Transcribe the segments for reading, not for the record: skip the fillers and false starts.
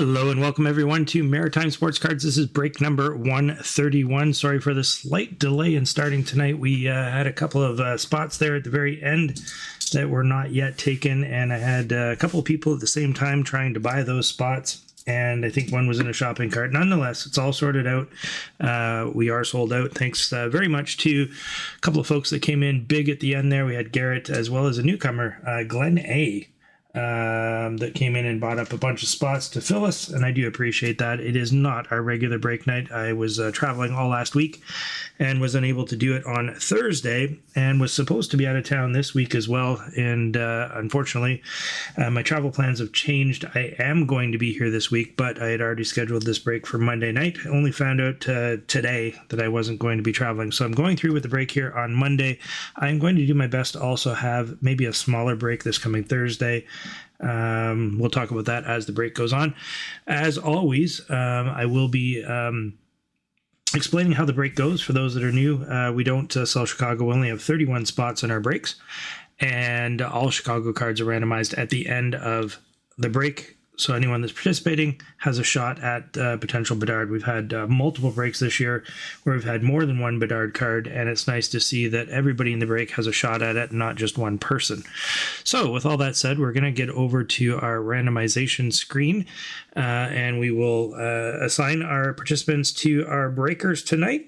Hello and welcome everyone to Maritime Sports Cards. This is break number 131. Sorry for the slight delay in starting tonight. We had a couple of spots there at the very end that were not yet taken, and I had a couple of people at the same time trying to buy those spots, and I think one was in a shopping cart. Nonetheless, it's all sorted out. We are sold out. Thanks very much to a couple of folks that came in big at the end there. We had Garrett as well as a newcomer, Glenn A., that came in and bought up a bunch of spots to fill us, and I do appreciate that. It is not our regular break night. I was traveling all last week and was unable to do it on Thursday, and was supposed to be out of town this week as well, and unfortunately my travel plans have changed. I am going to be here this week, but I had already scheduled this break for Monday night. I only found out today that I wasn't going to be traveling, so I'm going through with the break here on Monday. I'm going to do my best to also have maybe a smaller break this coming Thursday. We'll talk about that as the break goes on. As always, I will be explaining how the break goes for those that are new. We don't sell Chicago. We only have 31 spots in our breaks, and all Chicago cards are randomized at the end of the break. So anyone that's participating has a shot at potential Bedard. We've had multiple breaks this year where we've had more than one Bedard card, and it's nice to see that everybody in the break has a shot at it, not just one person. So with all that said, we're going to get over to our randomization screen, and we will assign our participants to our breakers tonight.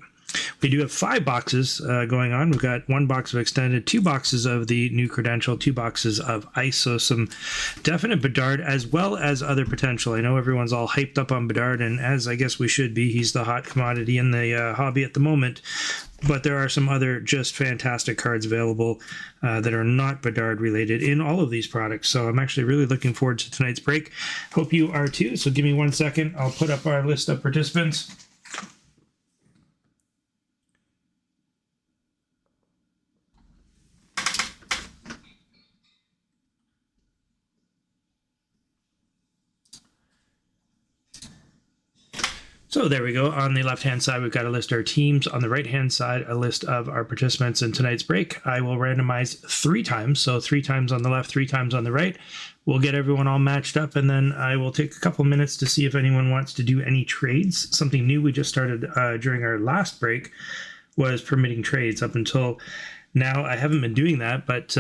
We do have 5 boxes going on. We've got 1 box of extended, 2 boxes of the new credential, 2 boxes of ice, so some definite Bedard as well as other potential. I know everyone's all hyped up on Bedard, and as I guess we should be, he's the hot commodity in the hobby at the moment. But there are some other just fantastic cards available that are not Bedard related in all of these products. So I'm actually really looking forward to tonight's break. Hope you are too. So give me 1 second. I'll put up our list of participants. So there we go. On the left-hand side, we've got a list of our teams. On the right-hand side, a list of our participants in tonight's break. I will randomize 3 times. So 3 times on the left, 3 times on the right. We'll get everyone all matched up, and then I will take a couple minutes to see if anyone wants to do any trades. Something new we just started during our last break was permitting trades. Up until now, I haven't been doing that, but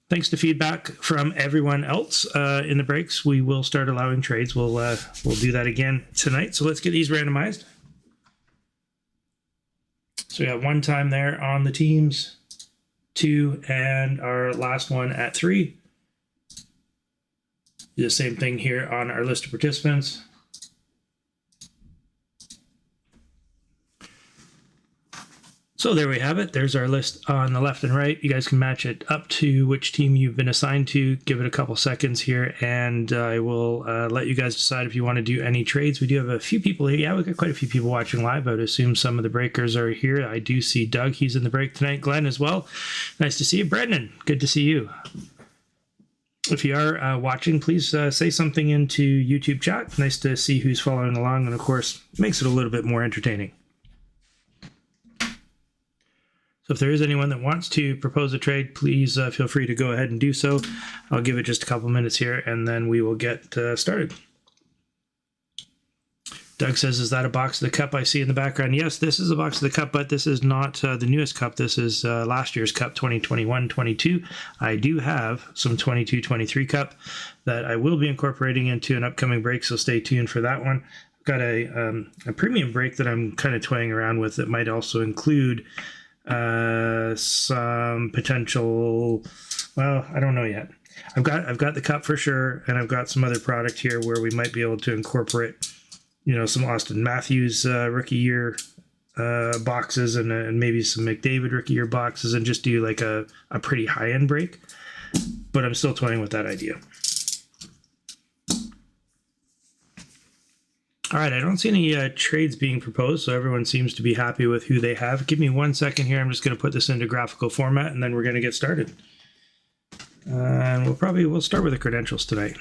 thanks to feedback from everyone else in the breaks, we will start allowing trades. We'll do that again tonight. So let's get these randomized. So we got 1 time there on the teams, 2, and our last one at 3. Do the same thing here on our list of participants. So there we have it. There's our list on the left and right. You guys can match it up to which team you've been assigned to. Give it a couple seconds here, and I will let you guys decide if you want to do any trades. We do have a few people here. Yeah, we've got quite a few people watching live. I would assume some of the breakers are here. I do see Doug. He's in the break tonight. Glenn as well. Nice to see you. Brendan, good to see you. If you are watching, please say something into YouTube chat. Nice to see who's following along, and of course, makes it a little bit more entertaining. So if there is anyone that wants to propose a trade, please feel free to go ahead and do so. I'll give it just a couple minutes here, and then we will get started. Doug says, is that a box of the cup I see in the background? Yes, this is a box of the cup, but this is not the newest cup. This is last year's cup, 2021-22. I do have some 22-23 cup that I will be incorporating into an upcoming break, so stay tuned for that one. I've got a premium break that I'm kind of toying around with that might also include some potential, well, I don't know yet. I've got the cup for sure, and I've got some other product here where we might be able to incorporate, some Austin Matthews rookie year boxes and maybe some McDavid rookie year boxes, and just do like a pretty high end break. But I'm still toying with that idea. All right, I don't see any trades being proposed, so everyone seems to be happy with who they have. Give me 1 second here. I'm just going to put this into graphical format, and then we're going to get started. And we'll start with the credentials tonight.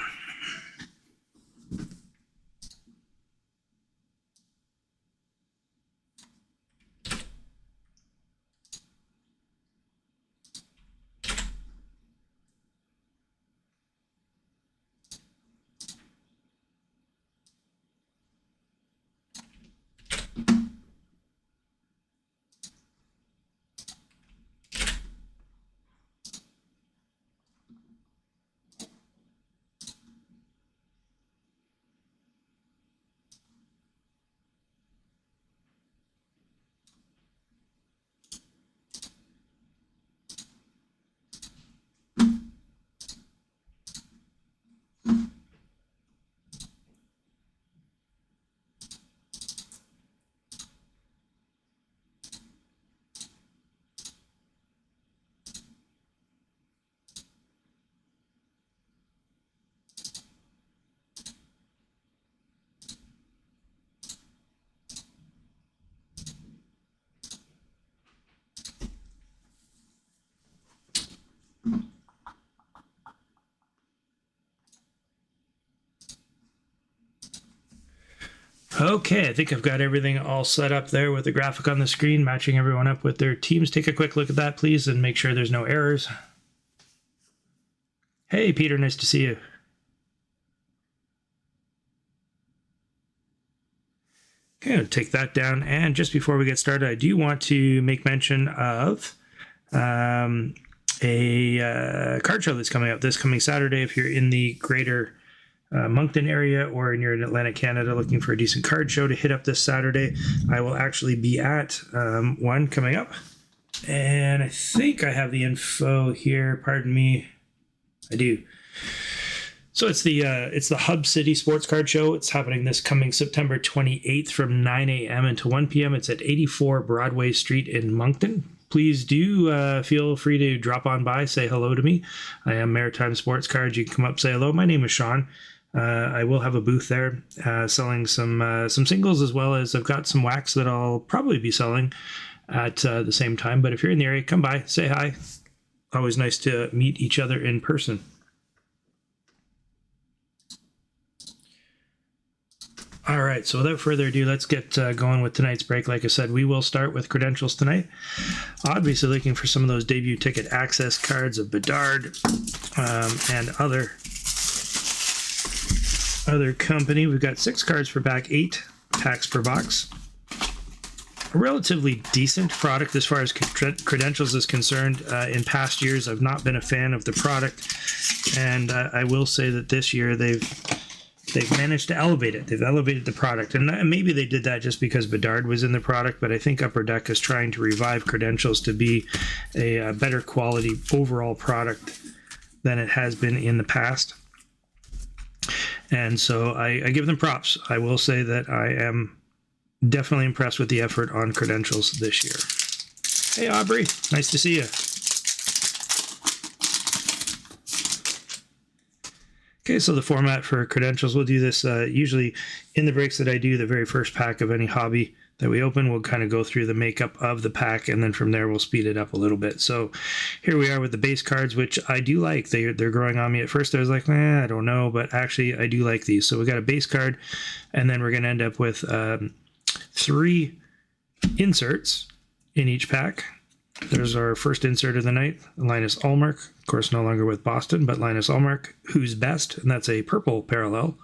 Okay, I think I've got everything all set up there with the graphic on the screen, matching everyone up with their teams. Take a quick look at that, please, and make sure there's no errors. Hey, Peter, nice to see you. Okay, I'll take that down. And just before we get started, I do want to make mention of a card show that's coming up this coming Saturday. If you're in the greater Moncton area or you're in Atlantic Canada looking for a decent card show to hit up this Saturday, I will actually be at one coming up. And I think I have the info here. Pardon me. I do. So it's the Hub City Sports Card Show. It's happening this coming September 28th from 9 a.m. until 1 p.m. It's at 84 Broadway Street in Moncton. Please do feel free to drop on by, say hello to me. I am Maritime Sports Cards. You can come up, say hello. My name is Sean. I will have a booth there selling some singles, as well as I've got some wax that I'll probably be selling at the same time. But if you're in the area, come by, say hi. Always nice to meet each other in person. All right, so without further ado, let's get going with tonight's break. Like I said, we will start with credentials tonight. Obviously looking for some of those debut ticket access cards of Bedard and other company. We've got 6 cards for pack, 8 packs per box. A relatively decent product as far as credentials is concerned. In past years, I've not been a fan of the product, and I will say that this year they've managed to elevate it. They've elevated the product, and maybe they did that just because Bedard was in the product, but I think Upper Deck is trying to revive credentials to be a better quality overall product than it has been in the past. And so I give them props. I will say that I am definitely impressed with the effort on credentials this year. Hey, Aubrey, nice to see you. Okay, so the format for credentials, we'll do this usually in the breaks that I do. The very first pack of any hobby that we open, we'll kind of go through the makeup of the pack, and then from there we'll speed it up a little bit. So here we are with the base cards, which I do like. They're growing on me. At first I was like, I don't know, but actually I do like these. So we got a base card, and then we're going to end up with 3 inserts in each pack. There's our first insert of the night, Linus Ullmark. Of course, no longer with Boston, but Linus Ullmark, who's best, and that's a purple parallel.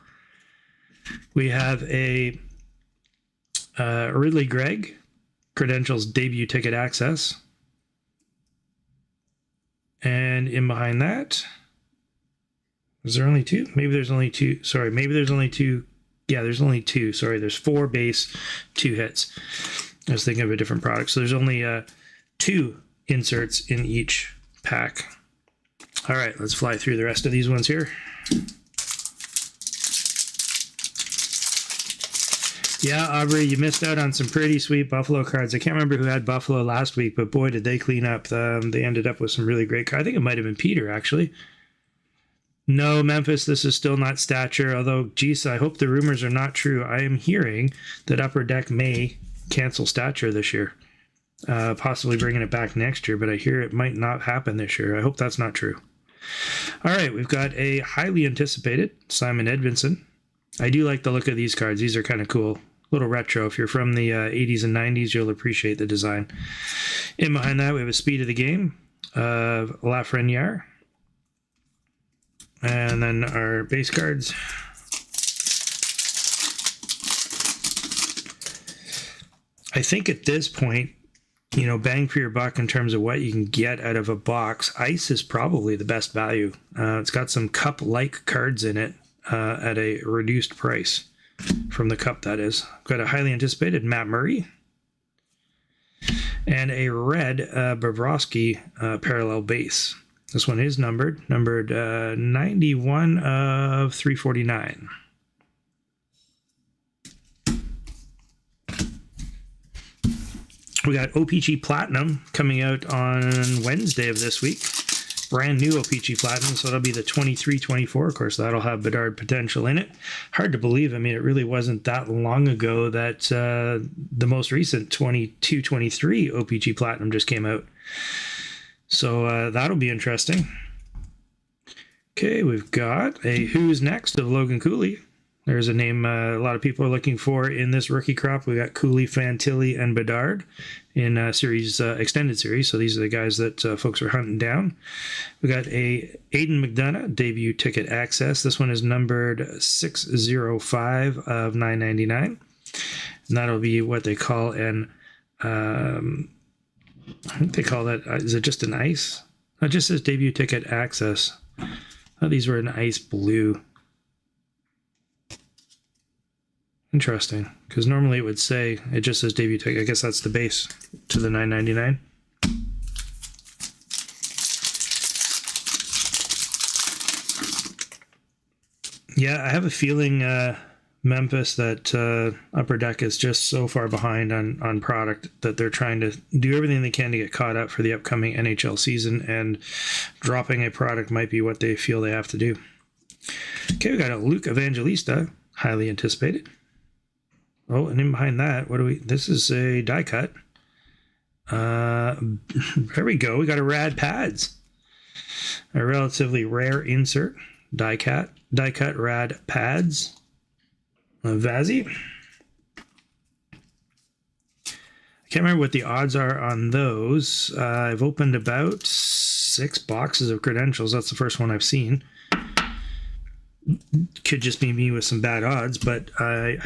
We have a Ridley Gregg, credentials debut ticket access. And in behind that, is there only 2? Maybe there's only 2. Sorry, maybe there's only 2. Yeah, there's only 2. Sorry, there's 4 base, 2 hits. I was thinking of a different product. So there's only 2 inserts in each pack. All right, let's fly through the rest of these ones here. Yeah, Aubrey, you missed out on some pretty sweet Buffalo cards. I can't remember who had Buffalo last week, but boy, did they clean up. They ended up with some really great cards. I think it might have been Peter, actually. No, Memphis, this is still not Stature, although, geez, I hope the rumors are not true. I am hearing that Upper Deck may cancel Stature this year. Possibly bringing it back next year, but I hear it might not happen this year. I hope that's not true. All right, we've got a highly anticipated Simon Edvinsson. I do like the look of these cards. These are kind of cool. A little retro. If you're from the 80s and 90s, you'll appreciate the design. In behind that, we have a Speed of the Game of Lafreniere. And then our base cards. I think at this point, bang for your buck in terms of what you can get out of a box. Ice is probably the best value. It's got some cup-like cards in it at a reduced price from the cup, that is. Got a highly anticipated Matt Murray and a red Bobrovsky parallel base. This one is numbered 91 of 349. We got OPG Platinum coming out on Wednesday of this week. Brand new OPG Platinum, so that'll be the 23-24. Of course, that'll have Bedard potential in it. Hard to believe. I mean, it really wasn't that long ago that the most recent 22-23 OPG Platinum just came out. So that'll be interesting. Okay, we've got a Who's Next of Logan Cooley. There's a name a lot of people are looking for in this rookie crop. We got Cooley, Fantilli, and Bedard in extended series. So these are the guys that folks are hunting down. We got a Aiden McDonough debut ticket access. This one is numbered 605 of 999, and that'll be what they call an. I think they call that. Is it just an ice? It just says debut ticket access. Oh, these were an ice blue. Interesting, because normally it would say, it just says debut ticket. I guess that's the base to the $9.99. Yeah, I have a feeling Memphis that Upper Deck is just so far behind on product that they're trying to do everything they can to get caught up for the upcoming NHL season, and dropping a product might be what they feel they have to do. Okay, we got a Luke Evangelista, highly anticipated. Oh, and in behind that, what do we... This is a die cut. There we go. We got a Rad Pads. A relatively rare insert. Die cut Rad Pads. Vazzy. I can't remember what the odds are on those. I've opened about 6 boxes of credentials. That's the first one I've seen. Could just be me with some bad odds, but I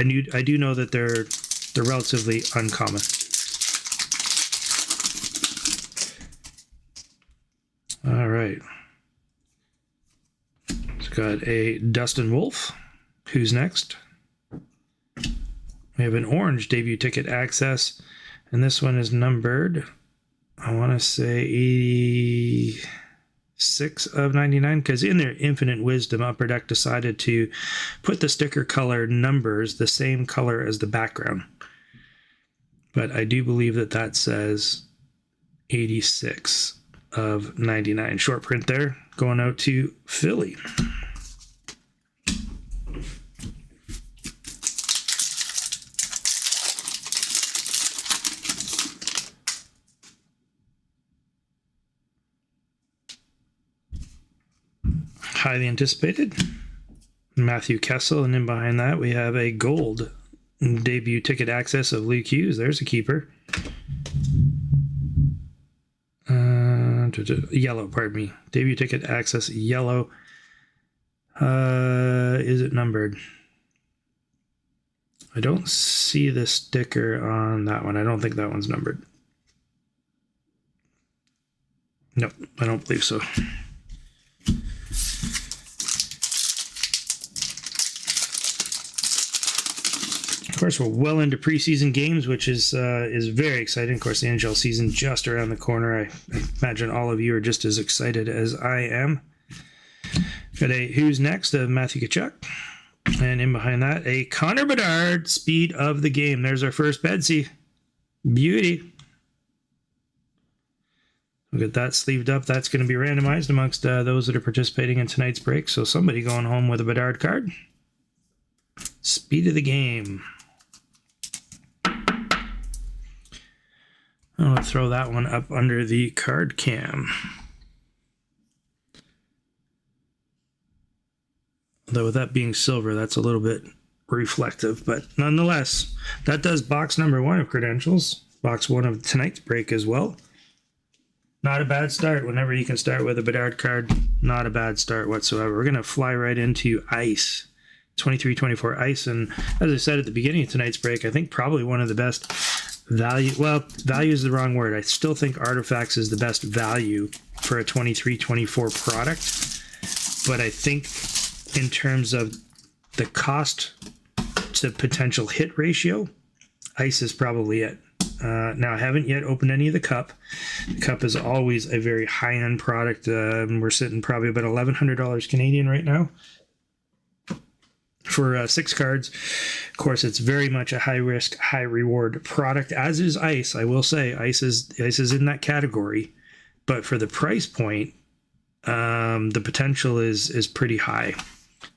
do know that they're relatively uncommon. All right, so got a Dustin Wolf. Who's next? We have an orange debut ticket access, and this one is numbered, I want to say 86 of 99, because in their infinite wisdom, Upper Deck decided to put the sticker color numbers the same color as the background. But I do believe that says 86 of 99. Short print there, going out to Philly. Highly anticipated Matthew Kessel, and in behind that we have a gold debut ticket access of Luke Hughes. There's a keeper. Yellow, pardon me. Debut ticket access yellow. Is it numbered? I don't see the sticker on that one. I don't think that one's numbered. Nope, I don't believe so. Of course, we're well into preseason games, which is very exciting. Of course, the NHL season just around the corner. I imagine all of you are just as excited as I am. Got a Who's Next of Matthew Tkachuk. And in behind that, a Connor Bedard, speed of the game. There's our first Betsy. Beauty. We'll get that sleeved up. That's going to be randomized amongst those that are participating in tonight's break. So somebody going home with a Bedard card. Speed of the game. I'll throw that one up under the card cam. Though with that being silver, that's a little bit reflective, but nonetheless, that does box number 1 of credentials. Box 1 of tonight's break as well. Not a bad start. Whenever you can start with a Bedard card, not a bad start whatsoever. We're going to fly right into ice. 23-24 ice, and as I said at the beginning of tonight's break, I think probably one of the best value, well, value is the wrong word. I still think Artifacts is the best value for a 23-24 product, but I think in terms of the cost to potential hit ratio, ice is probably it. Now, I haven't yet opened any of the cup. The cup is always a very high-end product. We're sitting probably about $1,100 Canadian right now for 6 cards. Of course, it's very much a high-risk, high-reward product, as is ice. I will say ice is in that category, but for the price point, the potential is pretty high.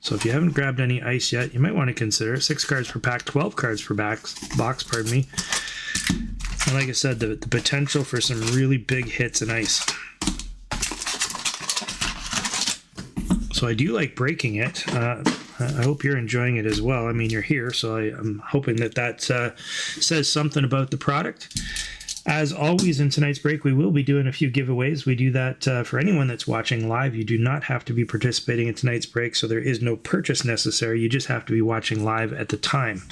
So if you haven't grabbed any ice yet, you might want to consider it. 6 cards per pack, 12 cards per box, pardon me. And like I said, the potential for some really big hits in ice. So I do like breaking it. I hope you're enjoying it as well. I mean, you're here, so I'm hoping that says something about the product. As always, in tonight's break, we will be doing a few giveaways. We do that for anyone that's watching live. You do not have to be participating in tonight's break, so there is no purchase necessary. You just have to be watching live at the time.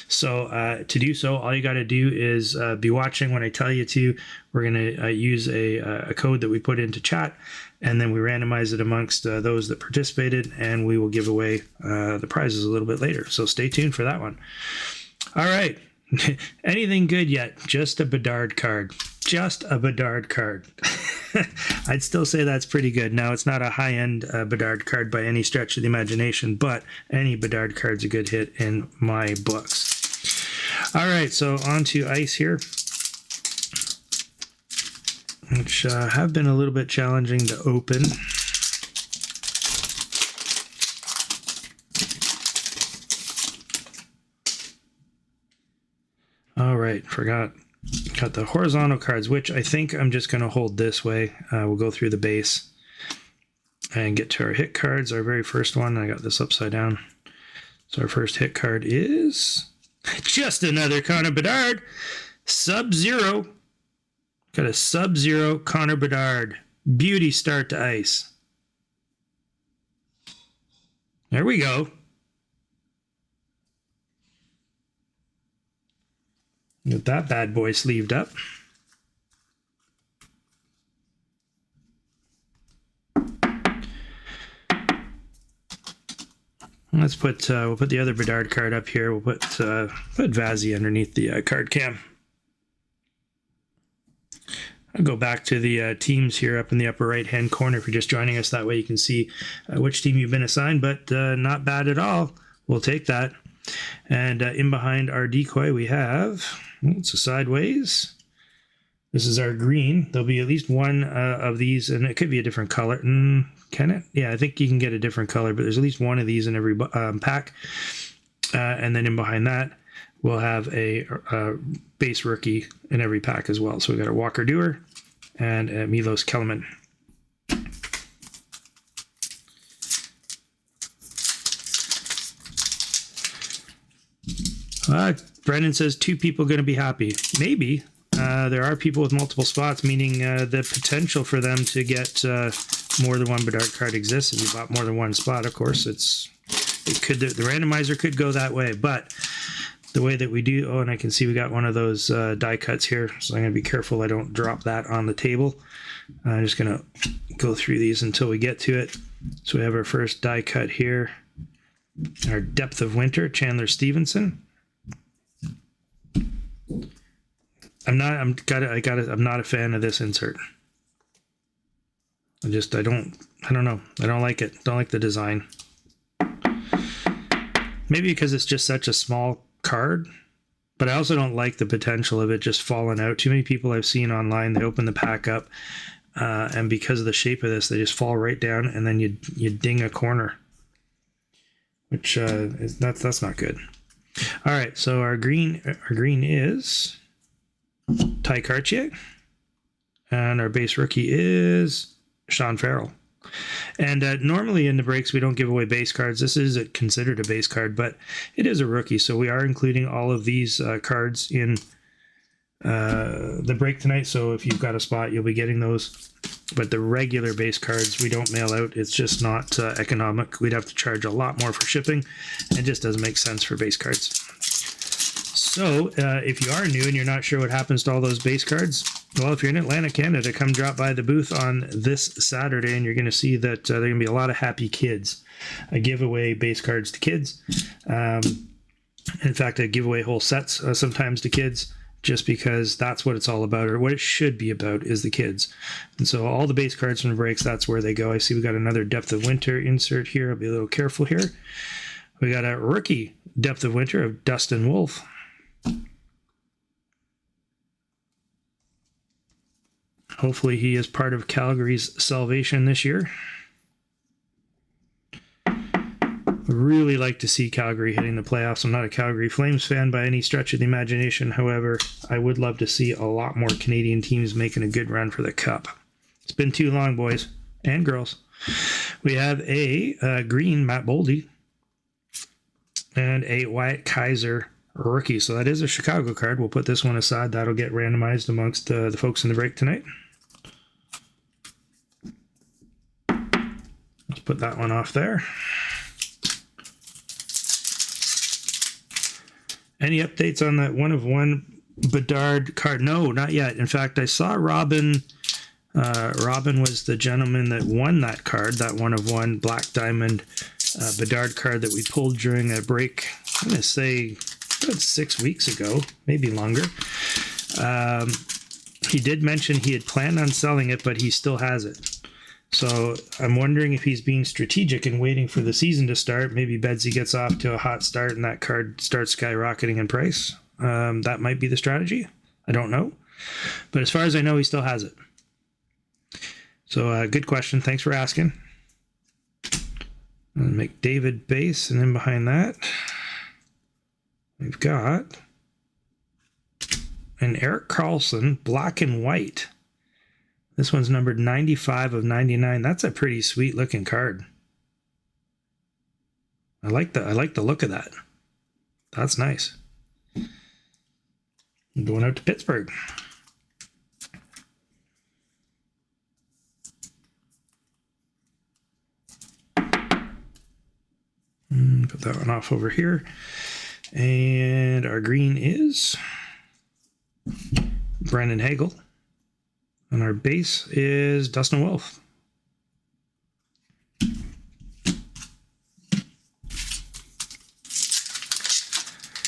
So to do so, all you got to do is be watching when I tell you to. We're going to use a code that we put into chat, and then we randomize it amongst those that participated, and we will give away the prizes a little bit later. So stay tuned for that one. All right. Anything good yet? Just a Bedard card. Just a Bedard card. I'd still say that's pretty good. Now, it's not a high-end Bedard card by any stretch of the imagination, but any Bedard card's a good hit in my books. All right, so on to ice here, which have been a little bit challenging to open. All right, got the horizontal cards, which I think I'm just going to hold this way. We'll go through the base and get to our hit cards. Our very first one, I got this upside down. So our first hit card is just another Connor Bedard. Sub-Zero. Got a Sub-Zero Connor Bedard. Beauty start to ice. There we go. Get that bad boy sleeved up. Let's put we'll put the other Bedard card up here. We'll put Vazzy underneath the card cam. I'll go back to the teams here up in the upper right hand corner if you're just joining us. That way you can see which team you've been assigned, but not bad at all. We'll take that. And in behind our decoy we have, it's a sideways. This is our green. There'll be at least one of these, and it could be a different color. Can it? Yeah, I think you can get a different color, but there's at least one of these in every pack. And then in behind that, we'll have a base rookie in every pack as well. So we got a Walker Dewar and a Milos Kellerman. Brendan says 2 people going to be happy. Maybe. There are people with multiple spots, meaning the potential for them to get more than one Bedard card exists. If you bought more than one spot, of course, the randomizer could go that way. But the way that we do, and I can see we got one of those die cuts here, so I'm going to be careful I don't drop that on the table. I'm just going to go through these until we get to it. So we have our first die cut here. Our Depth of Winter, Chandler Stevenson. I'm not a fan of this insert. I don't know. I don't like it. Don't like the design. Maybe because it's just such a small card, but I also don't like the potential of it just falling out. Too many people I've seen online, they open the pack up, and because of the shape of this, they just fall right down, and then you ding a corner, which that's not good. All right, so our green is Ty Cartier, and our base rookie is Sean Farrell. And normally in the breaks we don't give away base cards. This is considered a base card, but it is a rookie, so we are including all of these cards in the break tonight. So if you've got a spot, you'll be getting those. But the regular base cards we don't mail out. It's just not economic. We'd have to charge a lot more for shipping. It just doesn't make sense for base cards. So if you are new and you're not sure what happens to all those base cards, well, if you're in Atlanta, Canada, come drop by the booth on this Saturday, and you're going to see that there are going to be a lot of happy kids. I give away base cards to kids. In fact, I give away whole sets sometimes to kids, just because that's what it's all about, or what it should be about, is the kids. And so all the base cards from the breaks, that's where they go. I see we got another Depth of Winter insert here. I'll be a little careful here. We got a rookie Depth of Winter of Dustin Wolf. Hopefully he is part of Calgary's salvation this year. I'd really like to see Calgary hitting the playoffs. I'm not a Calgary Flames fan by any stretch of the imagination. However, I would love to see a lot more Canadian teams making a good run for the Cup. It's been too long, boys and girls. We have a green Matt Boldy. and a Wyatt Kaiser rookie. So that is a Chicago card. We'll put this one aside. That'll get randomized amongst the folks in the break tonight. Let's put that one off there. Any updates on that 1/1 Bedard card? No, not yet. In fact, I saw Robin. Robin was the gentleman that won that card, that 1/1 Black Diamond Bedard card that we pulled during a break. I'm going to say about 6 weeks ago, maybe longer. He did mention he had planned on selling it, but he still has it. So I'm wondering if he's being strategic and waiting for the season to start. Maybe Bedsy gets off to a hot start and that card starts skyrocketing in price. That might be the strategy. I don't know. But as far as I know, he still has it. So good question. Thanks for asking. I'll make David base, and then behind that, we've got an Eric Carlson black and white. This one's numbered 95 of 99. That's a pretty sweet looking card. I like the look of that. That's nice. I'm going out to Pittsburgh. Put that one off over here. And our green is Brandon Hagel. And our base is Dustin Wolf.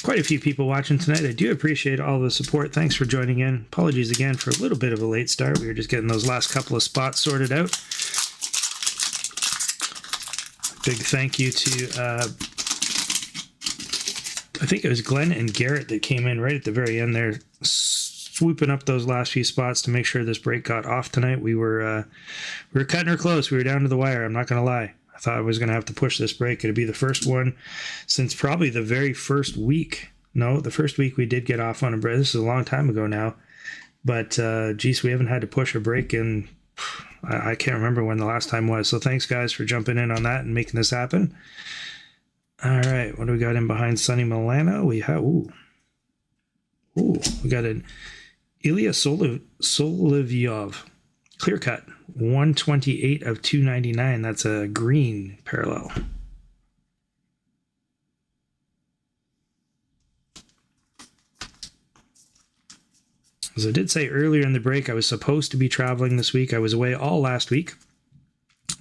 Quite a few people watching tonight. I do appreciate all the support. Thanks for joining in. Apologies again for a little bit of a late start. We were just getting those last couple of spots sorted out. Big thank you to, I think it was Glenn and Garrett that came in right at the very end there, swooping up those last few spots to make sure this break got off tonight. We were cutting her close. We were down to the wire. I'm not going to lie. I thought I was going to have to push this break. It'd be the first one since probably the very first week. No, the first week we did get off on a break. This is a long time ago now. But, geez, we haven't had to push a break in, I can't remember when the last time was. So thanks, guys, for jumping in on that and making this happen. All right, what do we got in behind Sonny Milano? We have, we got an Ilya Solovyov clear cut, 128 of 299. That's a green parallel. As I did say earlier in the break, I was supposed to be traveling this week. I was away all last week.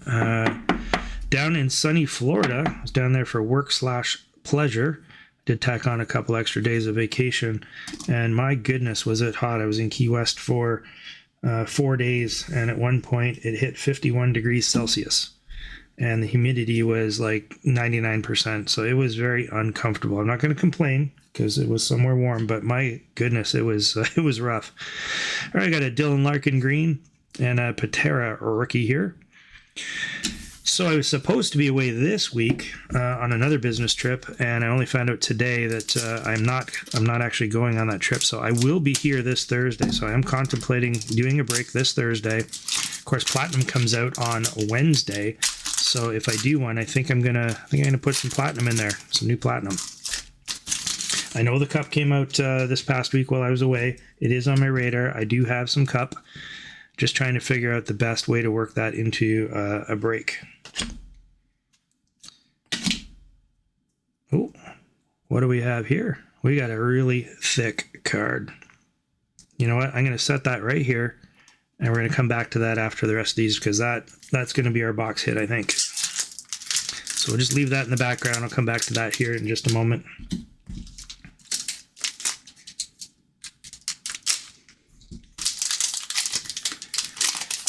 Down in sunny Florida. I was down there for work/pleasure. Did tack on a couple extra days of vacation. And my goodness, was it hot. I was in Key West for 4 days. And at one point, it hit 51 degrees Celsius. And the humidity was like 99%. So it was very uncomfortable. I'm not going to complain because it was somewhere warm. But my goodness, it was rough. All right, I got a Dylan Larkin green and a Patera rookie here. So I was supposed to be away this week on another business trip, and I only found out today that I'm not actually going on that trip. So I will be here this Thursday. So I am contemplating doing a break this Thursday. Of course, Platinum comes out on Wednesday. So if I do one, I think I'm gonna put some Platinum in there, some new Platinum. I know the Cup came out this past week while I was away. It is on my radar. I do have some Cup. Just trying to figure out the best way to work that into a break. Oh, what do we have here? We got a really thick card. You know what? I'm going to set that right here, and we're going to come back to that after the rest of these because that's going to be our box hit, I think. So we'll just leave that in the background. I'll come back to that here in just a moment.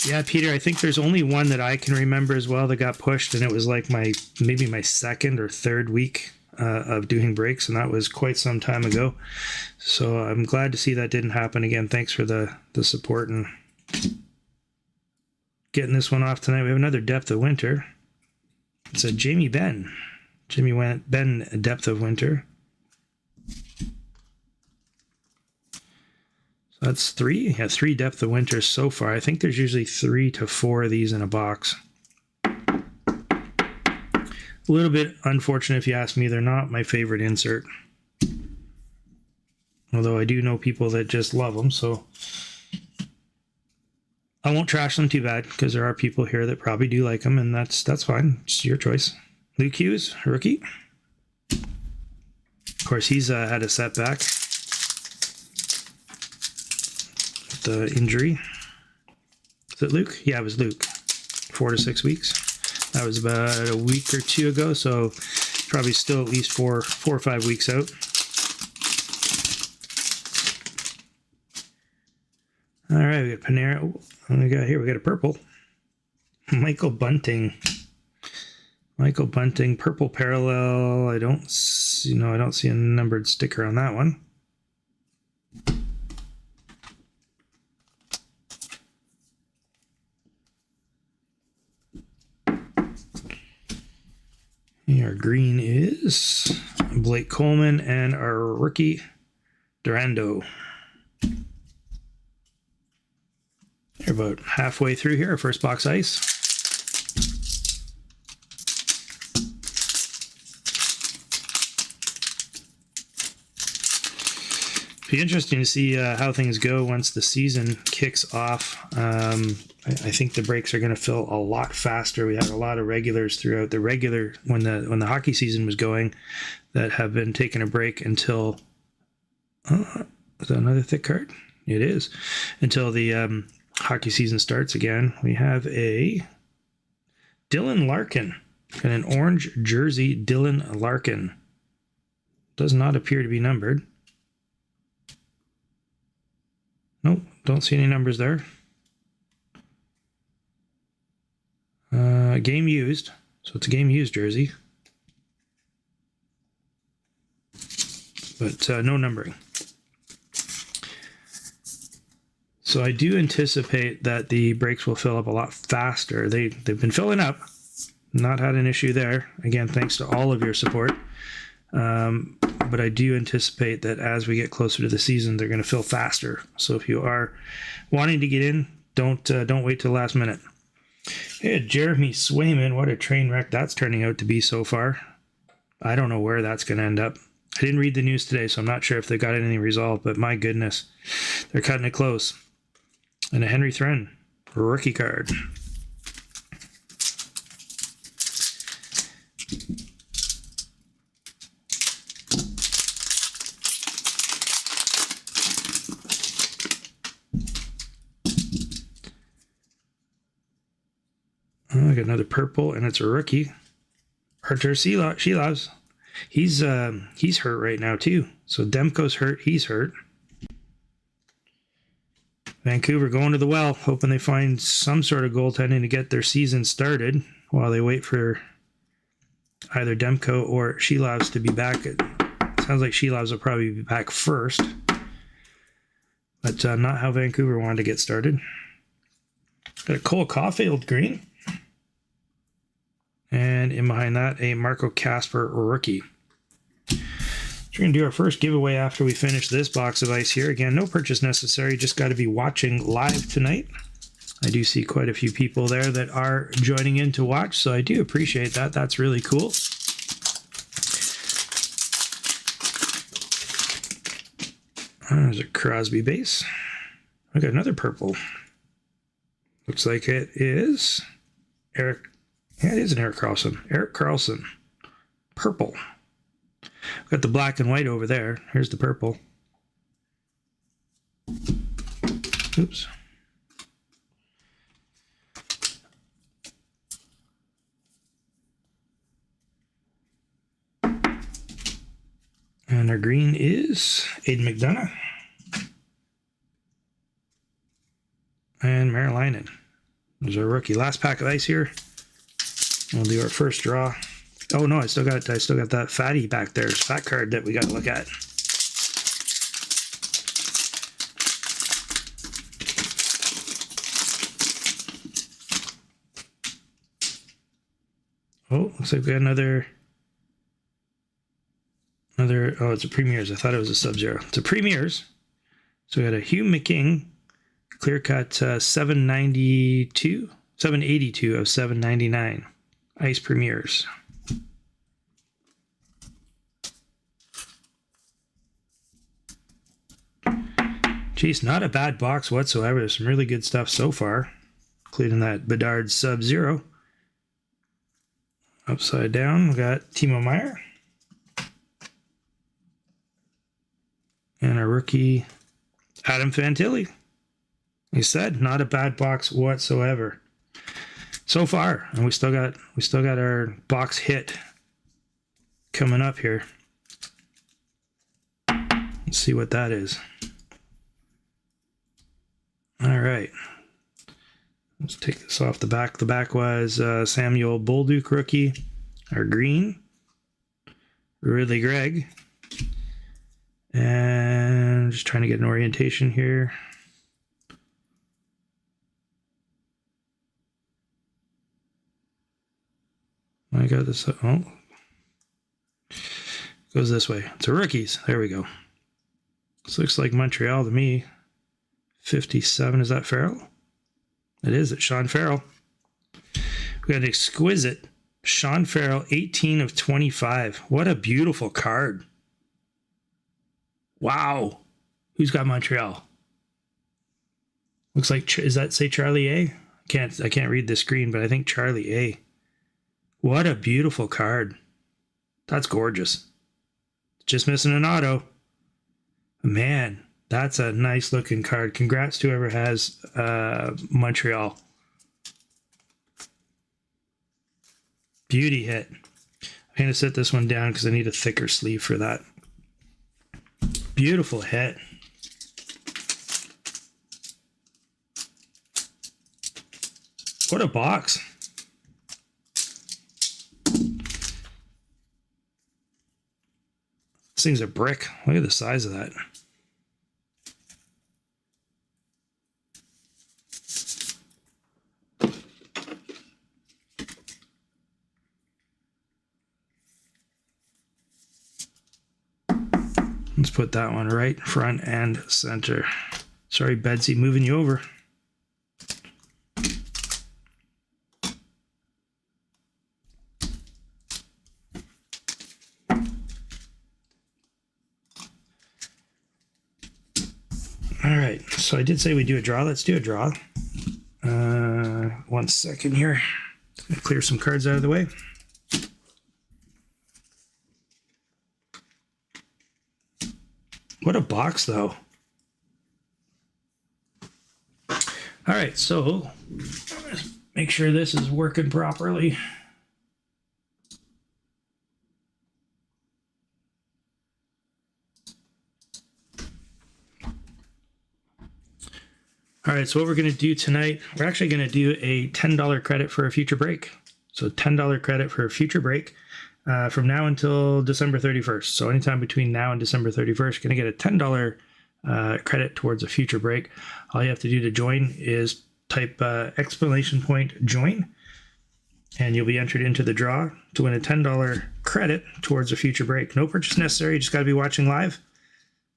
Yeah, Peter, I think there's only one that I can remember as well that got pushed, and it was like maybe my second or third week of doing breaks, and that was quite some time ago. So I'm glad to see that didn't happen again. Thanks for the support and getting this one off tonight. We have another Depth of Winter. It's a Jamie Benn. Ben Depth of Winter. So that's three. Yeah, 3 Depth of Winter so far. I think there's usually 3 to 4 of these in a box. A little bit unfortunate if you ask me. They're not my favorite insert. Although I do know people that just love them, so I won't trash them too bad because there are people here that probably do like them, and that's fine. It's your choice. Luke Hughes, rookie. Of course, he's had a setback with the injury. Is it Luke? Yeah, it was Luke. 4 to 6 weeks. That was about a week or two ago, so probably still at least four or 5 weeks out. All right, we got Panera. What do we got here? We got a purple. Michael Bunting. Michael Bunting, purple parallel. I don't see a numbered sticker on that one. Our green is Blake Coleman and our rookie Durando. We're about halfway through here, our first box ice. Be interesting to see how things go once the season kicks off. I think the breaks are going to fill a lot faster. We had a lot of regulars throughout the regular when the hockey season was going that have been taking a break until. Is that another thick card? It is until the hockey season starts again. We have a Dylan Larkin and an orange jersey. Dylan Larkin does not appear to be numbered. Nope, don't see any numbers there. Game used, so it's a game used jersey, but no numbering. So I do anticipate that the breaks will fill up a lot faster. They've been filling up, not had an issue there. Again, thanks to all of your support. But I do anticipate that as we get closer to the season, they're going to fill faster. So if you are wanting to get in, don't wait till the last minute. Hey, Jeremy Swayman, what a train wreck that's turning out to be so far. I don't know where that's going to end up. I didn't read the news today, so I'm not sure if they got anything resolved, but my goodness, they're cutting it close. And a Henry Thren rookie card. I got another purple, and it's a rookie. Artur Shelovs. He's hurt right now too. So Demko's hurt. He's hurt. Vancouver going to the well, hoping they find some sort of goaltending to get their season started while they wait for either Demko or Shelovs to be back. It sounds like Shelovs will probably be back first, but not how Vancouver wanted to get started. Got a Cole Caulfield green. And in behind that, a Marco Casper rookie. We're going to do our first giveaway after we finish this box of ice here. Again, no purchase necessary. Just got to be watching live tonight. I do see quite a few people there that are joining in to watch, so I do appreciate that. That's really cool. There's a Crosby base. I got another purple. Looks like it is Eric. Yeah, it is an Eric Carlson. Eric Carlson. Purple. Got the black and white over there. Here's the purple. Oops. And our green is Aiden McDonough. And Marilinen. There's our rookie. Last pack of ice here. We'll do our first draw. Oh no, I still got that fatty back there. Fat card that we got to look at. Oh, looks like we got another. Oh, it's a Premiers. I thought it was a Sub-Zero. It's a Premiers. So we got a Hugh McKing, clear cut 782 of 799. Ice Premiers. Jeez, not a bad box whatsoever. There's some really good stuff so far, including that Bedard Sub-Zero. Upside down, we got Timo Meier. And our rookie, Adam Fantilli. Like I said, not a bad box whatsoever so far. And we still got our box hit coming up here. Let's see what that is. All right. Let's take this off the back. The back was Samuel Bolduc rookie, our green, Ridley Gregg, and just trying to get an orientation here. I got this. Oh, goes this way. It's a rookies. There we go. This looks like Montreal to me. 57. Is that Farrell? It is. It's Sean Farrell. We got an exquisite Sean Farrell, 18 of 25. What a beautiful card. Wow. Who's got Montreal? Looks like, does that say Charlie A? I can't read the screen, but I think Charlie A. What a beautiful card. That's gorgeous. Just missing an auto. Man, that's a nice looking card. Congrats to whoever has Montreal. Beauty hit. I'm going to set this one down because I need a thicker sleeve for that. Beautiful hit. What a box. This thing's a brick. Look at the size of that. Let's put that one right front and center. Sorry, Bedsy, moving you over. All right, so I did say we do a draw. Let's do a draw. 1 second here. Clear some cards out of the way. What a box, though. All right, so let's make sure this is working properly. All right, so what we're going to do tonight, we're actually going to do a $10 credit for a future break. So $10 credit for a future break. From now until December 31st. So anytime between now and December 31st, you're going to get a $10 credit towards a future break. All you have to do to join is type exclamation point join, and you'll be entered into the draw to win a $10 credit towards a future break. No purchase necessary. You just got to be watching live.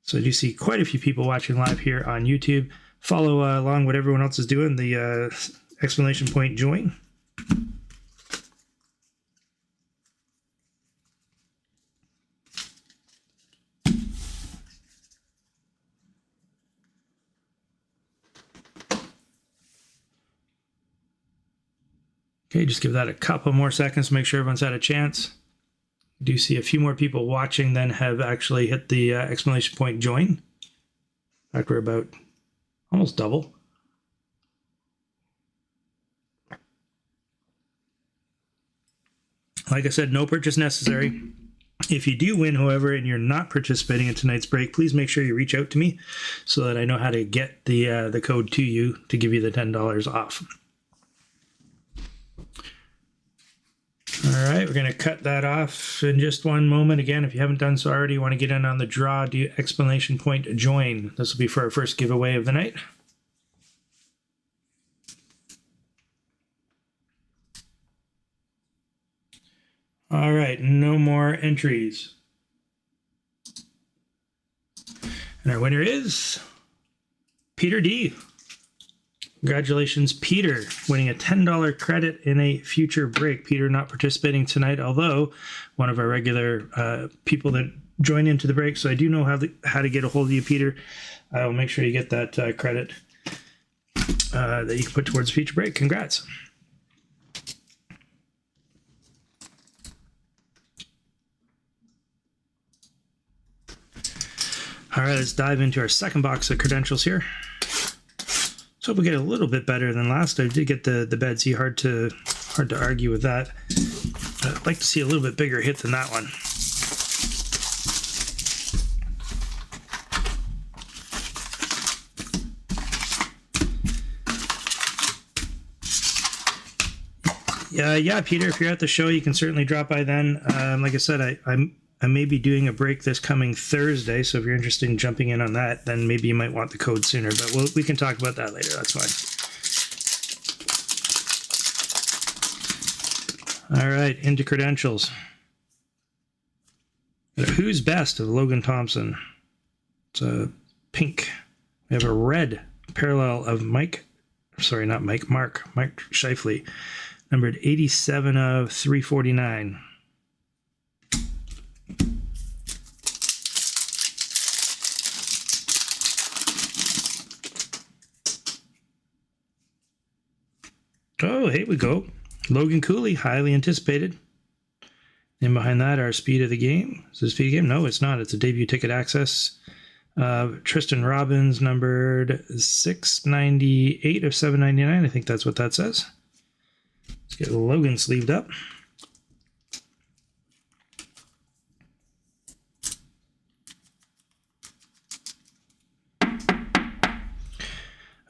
So you see quite a few people watching live here on YouTube. Follow along what everyone else is doing, the exclamation point join. Okay, just give that a couple more seconds to make sure everyone's had a chance. Do see a few more people watching than have actually hit the exclamation point join. In fact, we're about almost double. Like I said, no purchase necessary. If you do win, however, and you're not participating in tonight's break, please make sure you reach out to me so that I know how to get the code to you to give you the $10 off. All right, we're going to cut that off in just one moment. Again, if you haven't done so already, you want to get in on the draw, do exclamation point join. This will be for our first giveaway of the night. All right, no more entries. And our winner is Peter D. Congratulations, Peter, winning a $10 credit in a future break. Peter not participating tonight, although one of our regular people that join into the break. So I do know how to get a hold of you, Peter. I will make sure you get that credit that you can put towards Feature Break. Congrats. All right, let's dive into our second box of credentials here. So we get a little bit better than last. I did get the bad Z, hard to argue with that. I'd like to see a little bit bigger hit than that one. Yeah, Peter, if you're at the show, you can certainly drop by then. Like I said, I may be doing a break this coming Thursday, so if you're interested in jumping in on that, then maybe you might want the code sooner, but we can talk about that later. That's fine. All right, into credentials. Who's Best of Logan Thompson. It's a pink. We have a red parallel of Mark Scheifele, numbered 87 of 349. Oh, here we go. Logan Cooley, highly anticipated. And behind that, our speed of the game. Is it a speed of the game? No, it's not. It's a debut ticket access. Tristan Robbins, numbered 698 of 799. I think that's what that says. Let's get Logan sleeved up.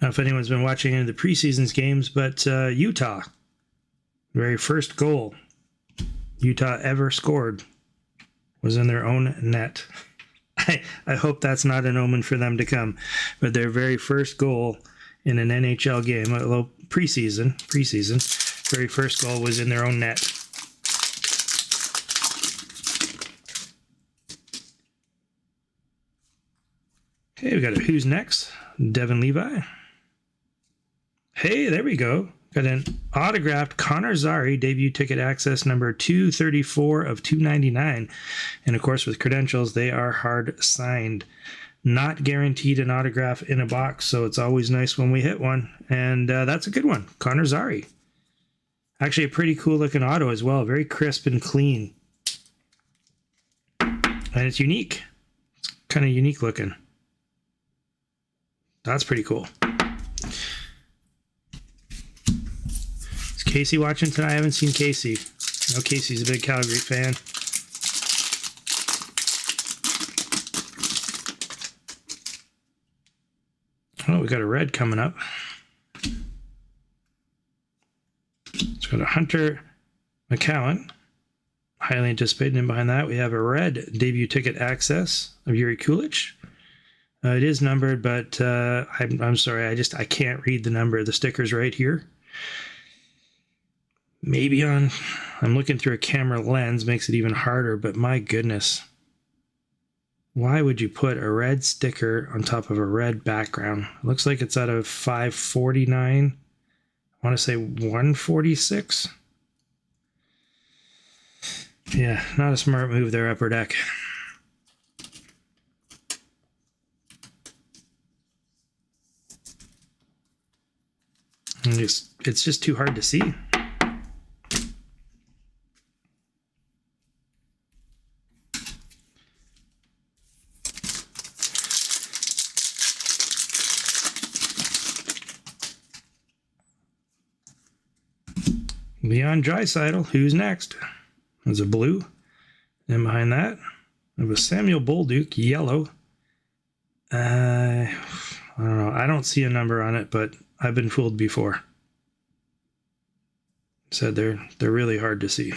I don't know if anyone's been watching any of the preseason's games, but Utah, very first goal Utah ever scored was in their own net. I hope that's not an omen for them to come, but their very first goal in an NHL game, although preseason, very first goal was in their own net. Okay, we got a Who's Next? Devin Levi. Hey, there we go. Got an autographed Connor Zary debut ticket access, number 234 of 299. And of course, with credentials, they are hard signed. Not guaranteed an autograph in a box, so it's always nice when we hit one. And that's a good one. Connor Zary. Actually, a pretty cool looking auto as well. Very crisp and clean. And it's unique. It's kind of unique looking. That's pretty cool. Is Casey watching tonight? I haven't seen Casey. I know Casey's a big Calgary fan. Oh, we got a red coming up. It's got a Hunter McCowan, highly anticipated. And behind that, we have a red debut ticket access of Yuri Kulich. It is numbered, but I'm sorry, I can't read the number. The sticker's right here. Maybe I'm looking through a camera lens, makes it even harder, but my goodness. Why would you put a red sticker on top of a red background? It looks like it's out of 549. I want to say 146. Yeah, not a smart move there, Upper Deck. It's just too hard to see. Leon Draisaitl, Who's Next? There's a blue. And behind that, we have a Samuel Bolduc, yellow. I don't know. I don't see a number on it, but I've been fooled before. Said they're really hard to see.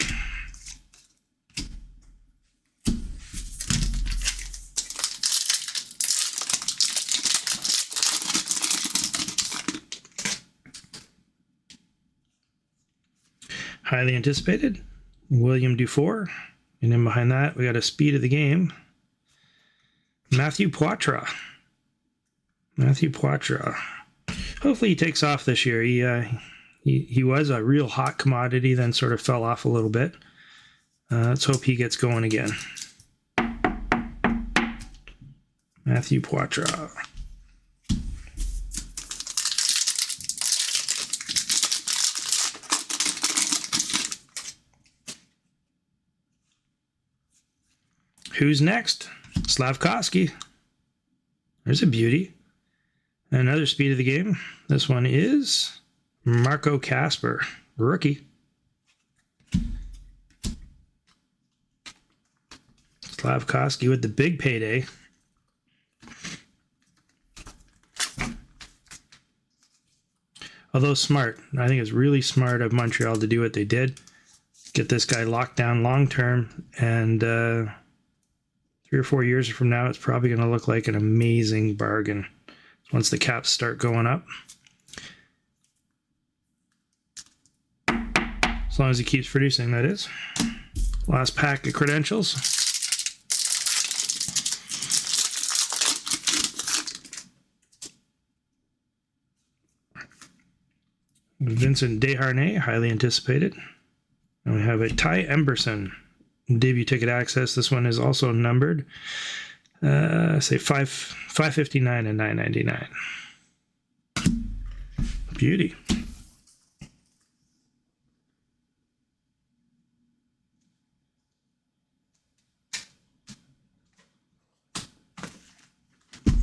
Highly anticipated, William Dufour. And then behind that, we got a speed of the game, Matthew Poitras. Hopefully he takes off this year. He was a real hot commodity, then sort of fell off a little bit. Let's hope he gets going again. Matthew Poitras. Who's next? Slavkovsky. There's a beauty. Another speed of the game. This one is Marco Kasper, rookie. Slavkovsky with the big payday. Although smart. I think it's really smart of Montreal to do what they did. Get this guy locked down long term, and 3 or 4 years from now, it's probably going to look like an amazing bargain once the caps start going up. As long as he keeps producing, that is. Last pack of credentials. Vincent Desharnais, highly anticipated. And we have a Ty Emberson, debut ticket access. This one is also numbered. Say 559 and 999. Beauty.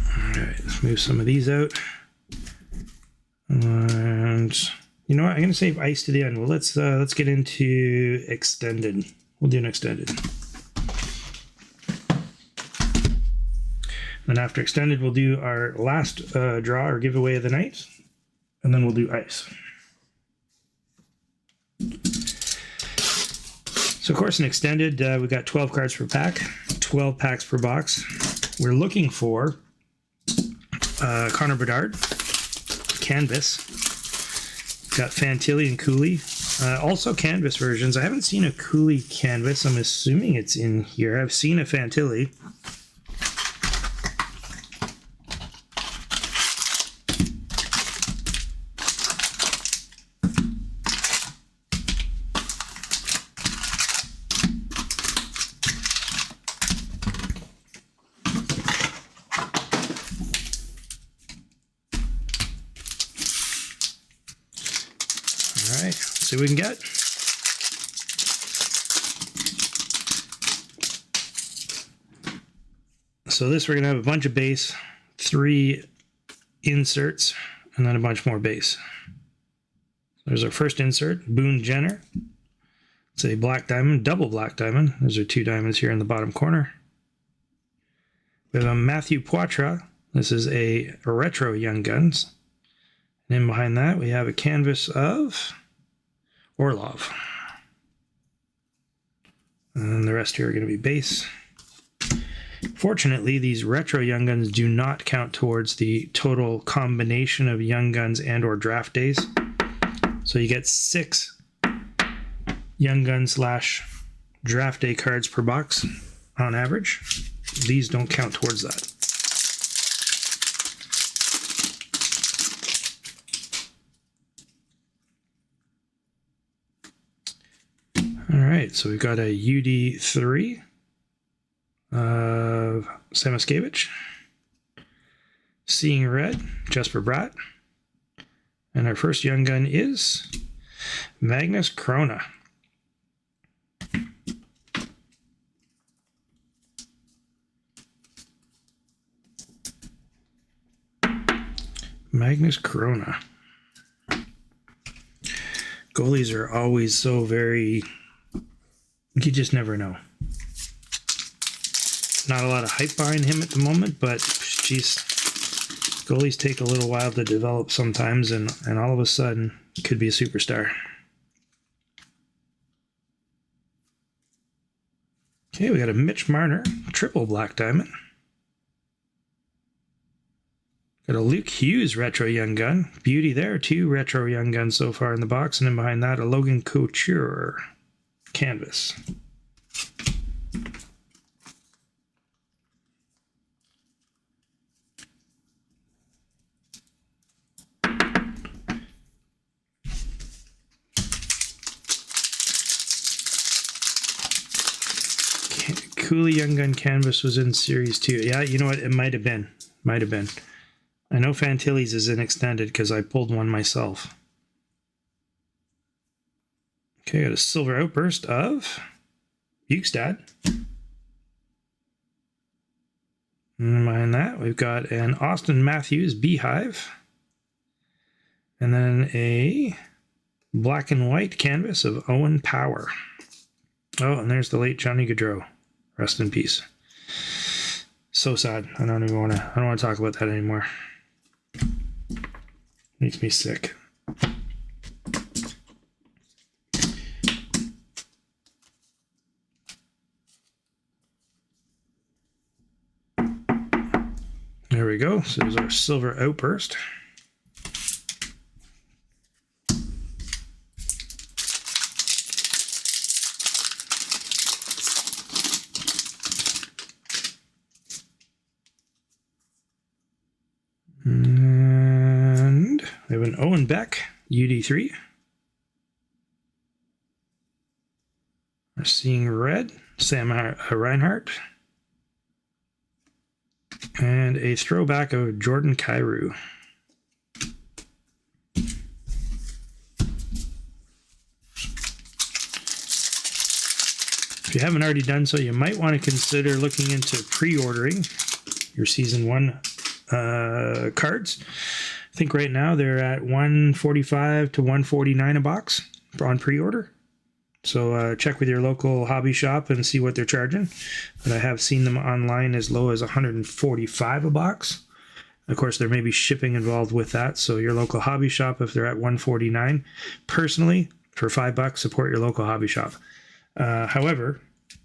All right, let's move some of these out. And you know what? I'm going to save ice to the end. Well, let's get into extended. We'll do an extended. Then after extended, we'll do our last draw or giveaway of the night, and then we'll do ice. So, of course, in extended, we got 12 cards per pack, 12 packs per box. We're looking for Connor Bedard, Canvas. Got Fantilli and Cooley. Also Canvas versions. I haven't seen a Cooley Canvas. I'm assuming it's in here. I've seen a Fantilli. All right, see what we can get. So this, we're going to have a bunch of base, 3 inserts, and then a bunch more base. There's our first insert, Boone Jenner. It's a black diamond, double black diamond. Those are 2 diamonds here in the bottom corner. We have a Matthew Poitras. This is a retro Young Guns. And in behind that, we have a canvas of Orlov. And the rest here are going to be base. Fortunately, these retro Young Guns do not count towards the total combination of Young Guns and or draft days. So you get 6 Young Guns / draft day cards per box on average. These don't count towards that. All right, so we've got a UD3 of Samoskevich, Seeing Red, Jesper Bratt, and our first Young Gun is Magnus Krona. Magnus Krona. Goalies are always so very... You just never know. Not a lot of hype behind him at the moment, but geez, goalies take a little while to develop sometimes, and all of a sudden, he could be a superstar. Okay, we got a Mitch Marner, triple black diamond. Got a Luke Hughes retro Young Gun. Beauty there, 2 retro Young Guns so far in the box, and then behind that, a Logan Couture canvas. Cooley Young Gun canvas was in Series 2. Yeah, you know what? It might have been. Might have been. I know Fantilli's is in extended because I pulled one myself. Okay, got a Silver Outburst of Bukestad. And behind that, we've got an Austin Matthews Beehive. And then a black and white canvas of Owen Power. Oh, and there's the late Johnny Gaudreau. Rest in peace. So sad. I don't want to talk about that anymore. Makes me sick. There we go. So there's our silver outburst. And we have an Owen Beck UD3. We're seeing red, Sam Reinhart. And a throwback of Jordan Kyrou. If you haven't already done so, you might want to consider looking into pre-ordering your Season 1 cards. I think right now they're at $145 to $149 a box on pre-order. So check with your local hobby shop and see what they're charging. But I have seen them online as low as $145 a box. Of course, there may be shipping involved with that. So your local hobby shop, if they're at $149, personally, for $5, support your local hobby shop. However,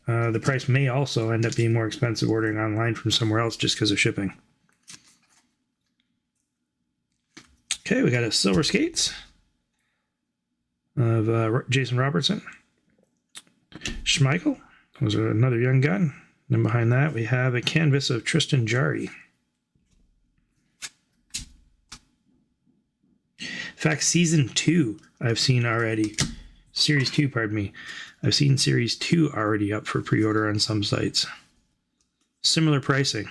the price may also end up being more expensive ordering online from somewhere else just because of shipping. Okay, we got a Silver Skates of Jason Robertson. Schmeichel was another young gun. And behind that, we have a canvas of Tristan Jarry. In fact, Season 2 I've seen already. Series 2, pardon me. I've seen Series 2 already up for pre-order on some sites. Similar pricing.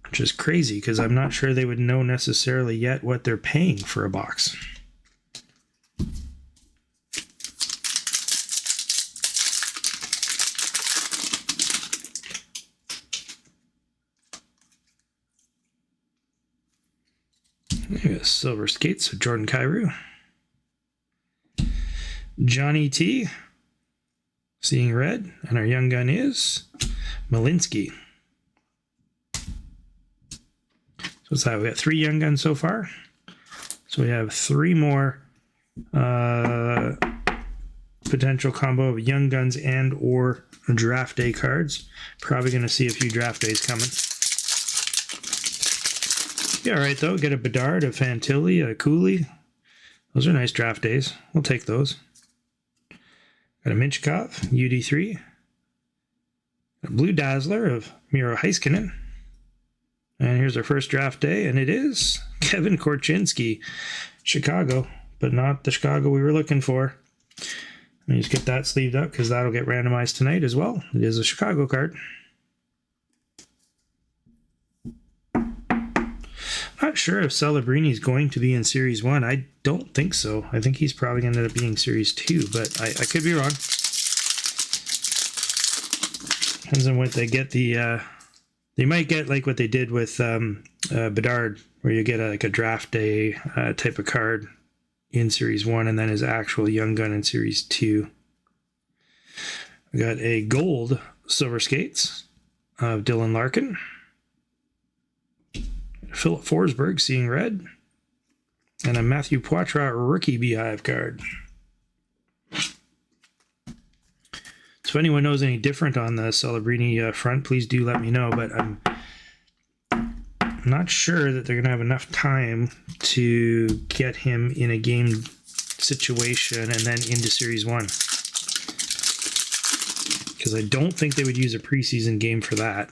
Which is crazy because I'm not sure they would know necessarily yet what they're paying for a box. Silver Skates of Jordan Kyrou. Johnny T. Seeing red. And our young gun is Malinsky. So what's that? We got 3 young guns so far. So we have 3 more potential combo of young guns and or draft day cards. Probably going to see a few draft days coming. Yeah, all right, though. Get a Bedard, a Fantilli, a Cooley. Those are nice draft days. We'll take those. Got a Minchkov, UD3. A Blue Dazzler of Miro Heiskanen. And here's our first draft day, and it is Kevin Korchinski, Chicago, but not the Chicago we were looking for. Let me just get that sleeved up because that'll get randomized tonight as well. It is a Chicago card. Not sure if Celebrini is going to be in Series 1. I don't think so. I think he's probably going to end up being Series 2, but I could be wrong. Depends on what they get. They might get like what they did with Bedard, where you get a draft day type of card in Series 1 and then his actual young gun in Series 2. We got a gold Silver Skates of Dylan Larkin. Philip Forsberg, seeing red. And a Matthew Poitras rookie Beehive card. So if anyone knows any different on the Celebrini front, please do let me know. But I'm not sure that they're going to have enough time to get him in a game situation and then into Series 1. Because I don't think they would use a preseason game for that.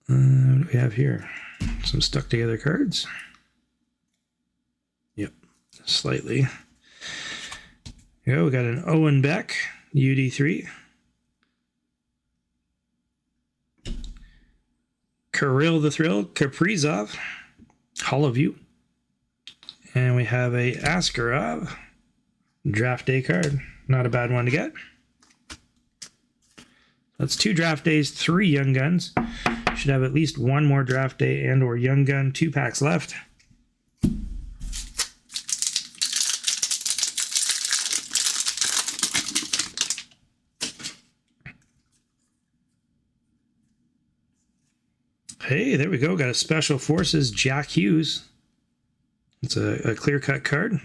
What do we have here? Some stuck together cards. Yep, slightly. Yeah, we got an Owen Beck UD3. Kirill the Thrill Kaprizov Hall of View. And we have a Askarov draft day card. Not a bad one to get. That's 2 draft days, 3 Young Guns. Should have at least 1 more draft day and or Young Gun. 2 packs left. Hey, there we go. Got a Special Forces Jack Hughes. It's a clear-cut card.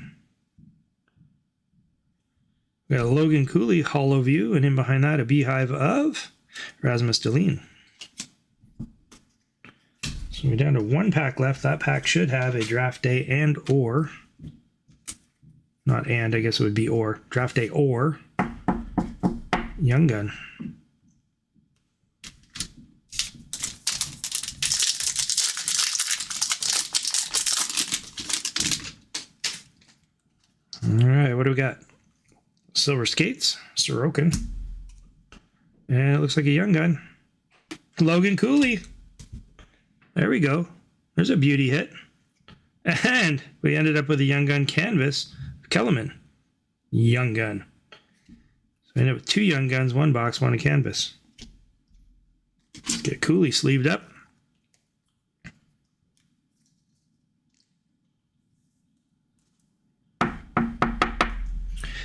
We got a Logan Cooley Hollow View, and in behind that, a Beehive of Rasmus Dahlin. So we're down to 1 pack left. That pack should have a draft day and or, not and, I guess it would be or, draft day or Young Gun. All right, what do we got? Silver Skates, Sorokin. And it looks like a Young Gun. Logan Cooley. There we go. There's a beauty hit. And we ended up with a Young Gun canvas. Kellerman. Young Gun. So we ended up with 2 Young Guns, 1 box, 1 canvas. Let's get Cooley sleeved up.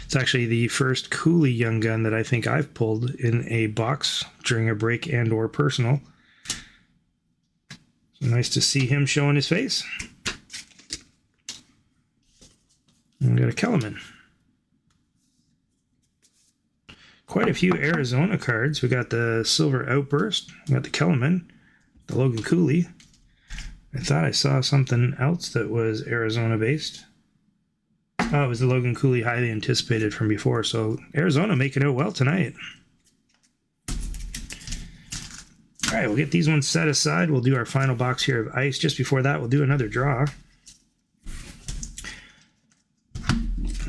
It's actually the first Cooley Young Gun that I think I've pulled in a box during a break and or personal. So nice to see him showing his face. And we got a Kellerman. Quite a few Arizona cards. We got the Silver Outburst. We got the Kellerman, the Logan Cooley. I thought I saw something else that was Arizona based. Oh, it was the Logan Cooley highly anticipated from before. So Arizona making out well tonight. All right, we'll get these ones set aside. We'll do our final box here of ice. Just before that, we'll do another draw.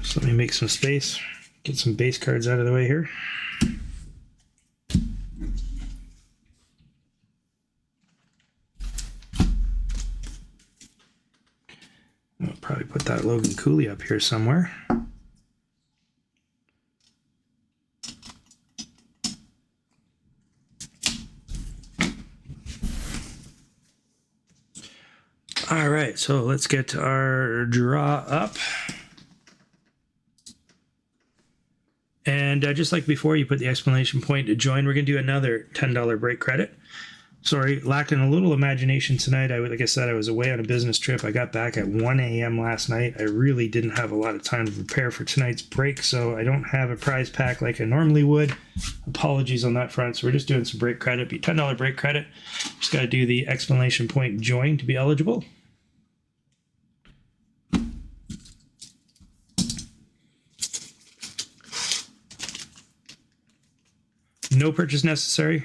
So let me make some space. Get some base cards out of the way here. I'll probably put that Logan Cooley up here somewhere. All right, so let's get our draw up. And just like before, you put the exclamation point to join. We're going to do another $10 break credit. Sorry, lacking a little imagination tonight. Like I said, I was away on a business trip. I got back at 1 a.m. last night. I really didn't have a lot of time to prepare for tonight's break, so I don't have a prize pack like I normally would. Apologies on that front. So we're just doing some break credit. Be $10 break credit. Just got to do the exclamation point join to be eligible. No purchase necessary.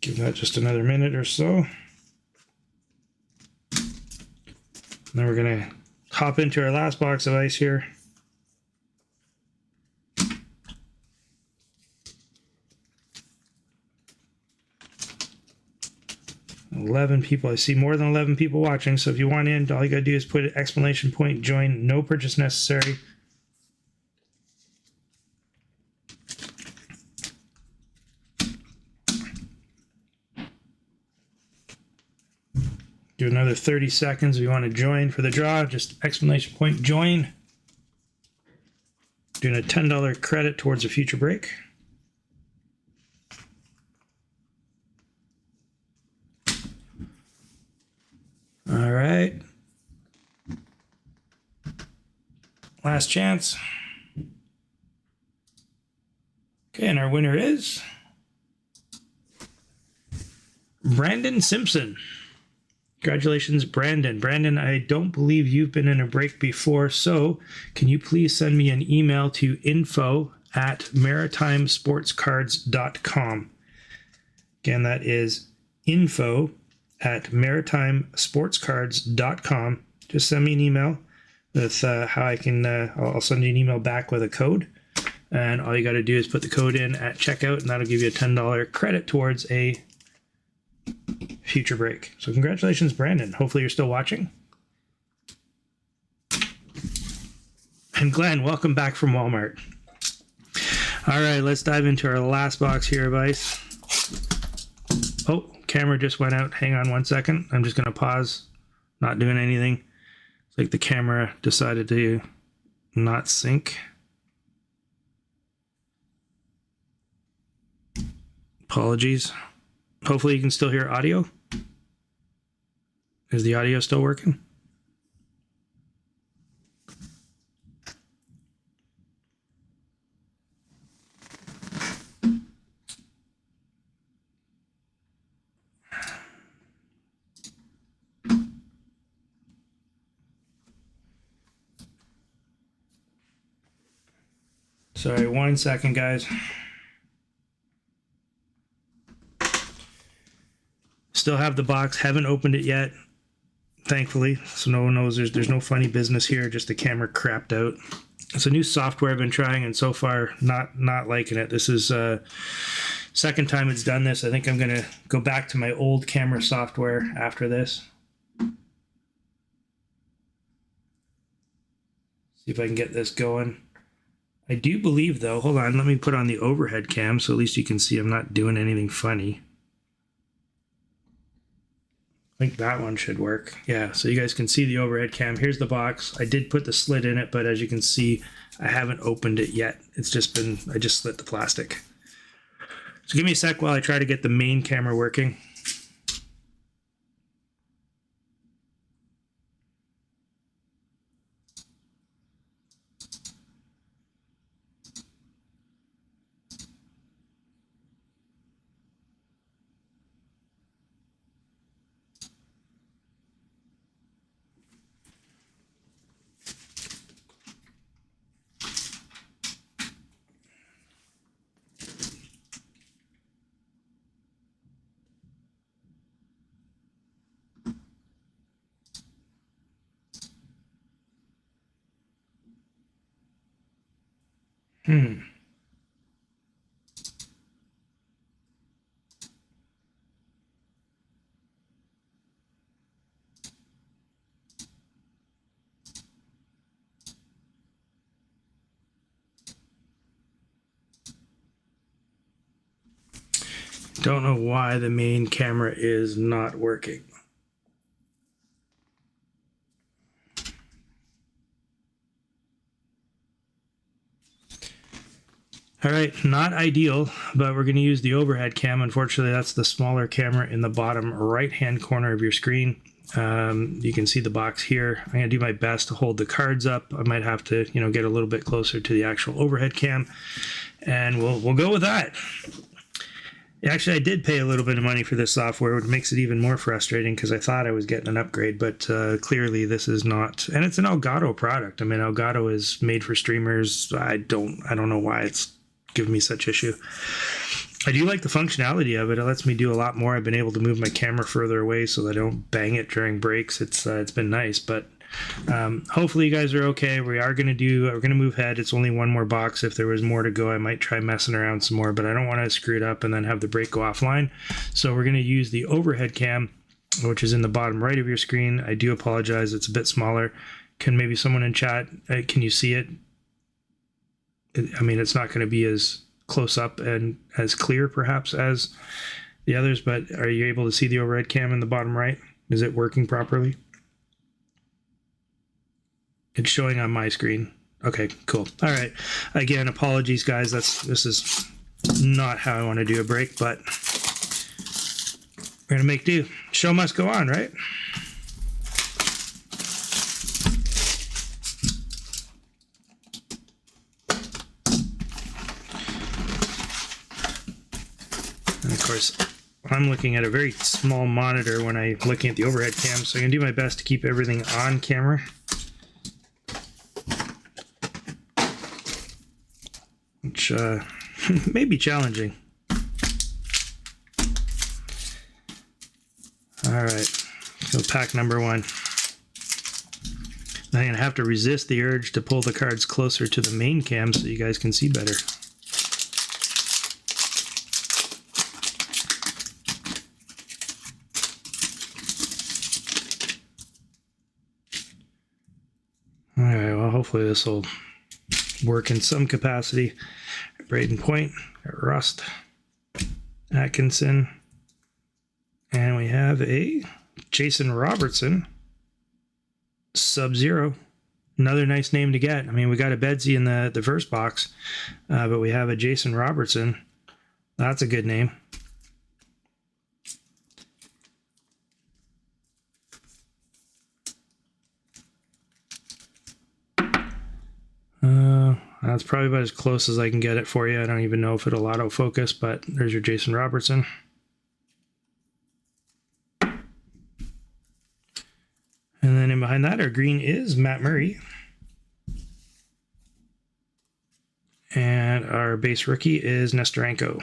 Give that just another minute or so. And then we're going to hop into our last box of ice here. $11 people. I see more than 11 people watching. So if you want in, all you got to do is put an exclamation point, join, no purchase necessary. Do another 30 seconds. If you want to join for the draw, just exclamation point, join. Doing a $10 credit towards a future break. All right. Last chance. Okay, and our winner is Brandon Simpson. Congratulations, Brandon. Brandon, I don't believe you've been in a break before, so can you please send me an email to info@maritimesportscards.com. Again, that is info@maritimesportscards.com. Just send me an email with how I can, I'll send you an email back with a code. And all you got to do is put the code in at checkout, and that'll give you a $10 credit towards a future break. So congratulations, Brandon. Hopefully you're still watching. And Glenn, welcome back from Walmart. All right, let's dive into our last box here of ice. Oh, camera just went out. Hang on 1 second. I'm just going to pause. Not doing anything. It's like the camera decided to not sync. Apologies. Hopefully you can still hear audio. Is the audio still working? Sorry, 1 second, guys. Still have the box, haven't opened it yet, thankfully, so no one knows there's no funny business here, just the camera crapped out. It's a new software I've been trying, and so far not liking it. This is second time it's done this. I think I'm gonna go back to my old camera software after this. See if I can get this going. I do believe, though, hold on, let me put on the overhead cam so at least you can see I'm not doing anything funny. I think that one should work. Yeah, so you guys can see the overhead cam. Here's the box. I did put the slit in it, but as you can see, I haven't opened it yet. It's just been, I just slit the plastic. So give me a sec while I try to get the main camera working. Don't know why the main camera is not working. All right, not ideal, but we're going to use the overhead cam. Unfortunately, that's the smaller camera in the bottom right-hand corner of your screen. You can see the box here. I'm going to do my best to hold the cards up. I might have to, get a little bit closer to the actual overhead cam, and we'll go with that. Actually, I did pay a little bit of money for this software, which makes it even more frustrating because I thought I was getting an upgrade, but clearly this is not. And it's an Elgato product. I mean, Elgato is made for streamers. I don't know why it's giving me such issue. I do like the functionality of it. It lets me do a lot more. I've been able to move my camera further away so that I don't bang it during breaks. It's been nice, but hopefully you guys are okay. We're going to move ahead. It's only one more box. If there was more to go, I might try messing around some more, but I don't want to screw it up and then have the break go offline. So we're going to use the overhead cam, which is in the bottom right of your screen. I do apologize. It's a bit smaller. Can maybe someone in chat, can you see it? I mean, it's not going to be as close up and as clear perhaps as the others, but are you able to see the overhead cam in the bottom right? Is it working properly? It's showing on my screen. Okay, cool. All right. Again, apologies, guys. This is not how I want to do a break, but we're going to make do. Show must go on, right? And of course, I'm looking at a very small monitor when I'm looking at the overhead cam, so I'm going to do my best to keep everything on camera. Which may be challenging. All right, so pack number one. I'm going to have to resist the urge to pull the cards closer to the main cam so you guys can see better. All right, well, hopefully this will work in some capacity. Braden Point, Rust, Atkinson, and we have a Jason Robertson, Sub-Zero. Another nice name to get. I mean, we got a Bedsy in the first box, but we have a Jason Robertson. That's a good name. That's probably about as close as I can get it for you. I don't even know if it'll autofocus, but there's your Jason Robertson. And then in behind that, our green is Matt Murray. And our base rookie is Nestorenko.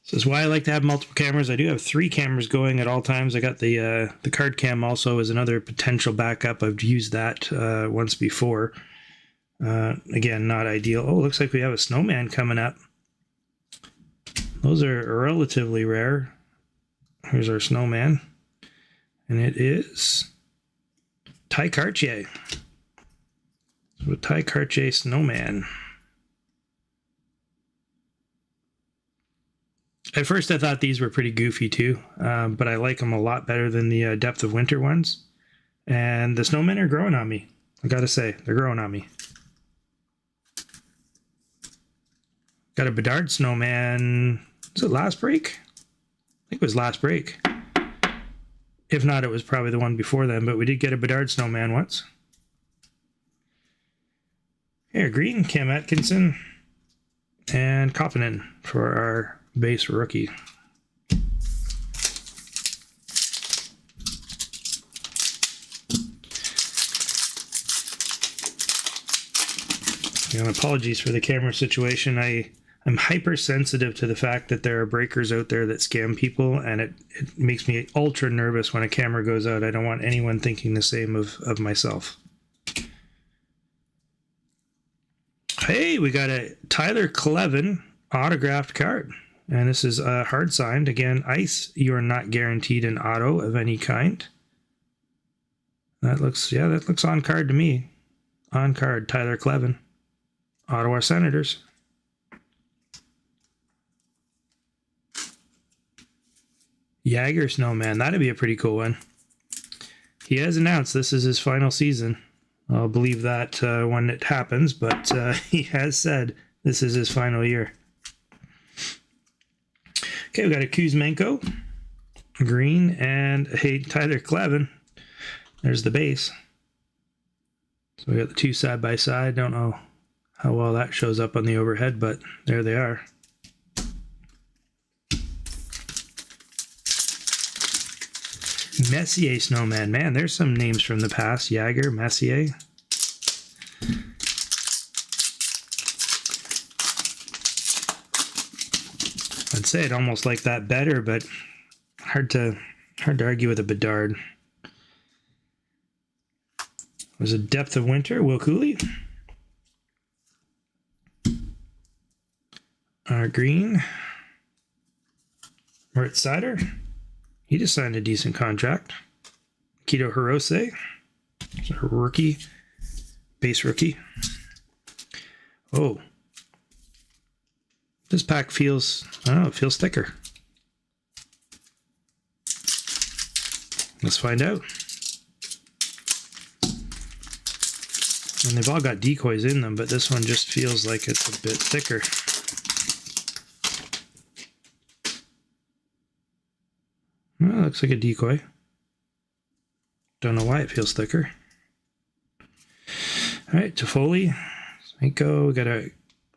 This is why I like to have multiple cameras. I do have 3 cameras going at all times. I got the card cam also as another potential backup. I've used that once before. Again, not ideal. Oh, looks like we have a snowman coming up. Those are relatively rare. Here's our snowman. And it is Ty Cartier. So Ty Cartier snowman. At first, I thought these were pretty goofy too, but I like them a lot better than the Depth of Winter ones. And the snowmen are growing on me. I gotta say, they're growing on me. Got a Bedard snowman. Was it last break? I think it was last break. If not, it was probably the one before then, but we did get a Bedard snowman once. Here, green, Cam Atkinson, and Koppinen for our base rookie. And apologies for the camera situation. I'm hypersensitive to the fact that there are breakers out there that scam people, and it makes me ultra nervous when a camera goes out. I don't want anyone thinking the same of myself. Hey, we got a Tyler Clevin autographed card. And this is hard signed. Again, ice, you are not guaranteed an auto of any kind. That looks on card to me. On card, Tyler Clevin. Ottawa Senators. Jagger Snowman, that'd be a pretty cool one. He has announced this is his final season. I'll believe that when it happens, but he has said this is his final year. Okay, we got a Kuzmenko, green, and a Tyler Clevin. There's the base. So we got the 2 side by side. Don't know how well that shows up on the overhead, but there they are. Messier Snowman. Man, there's some names from the past. Jagger, Messier. I'd say I'd almost like that better, but hard to argue with a Bedard. There's a Depth of Winter, Will Cooley. Our green, Moritz Seider. He just signed a decent contract. Kito Hirose, a rookie, base rookie. Oh, this pack feels, I don't know, it feels thicker. Let's find out. And they've all got decoys in them, but this one just feels like it's a bit thicker. Well, looks like a decoy. Don't know why it feels thicker. All right, Toffoli, Smenko, we got a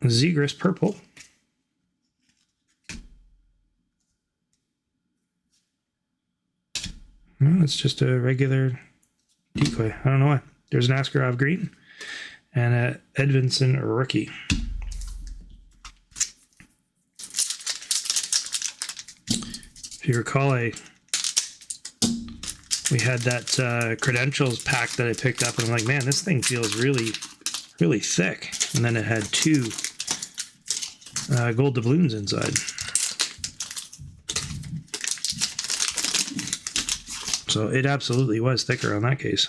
Zegras purple. No, it's just a regular decoy. I don't know why. There's an Askarov green and a Edvinsson rookie. If you recall, we had that credentials pack that I picked up, and I'm like, man, this thing feels really, really thick. And then it had 2 gold doubloons inside. So it absolutely was thicker on that case.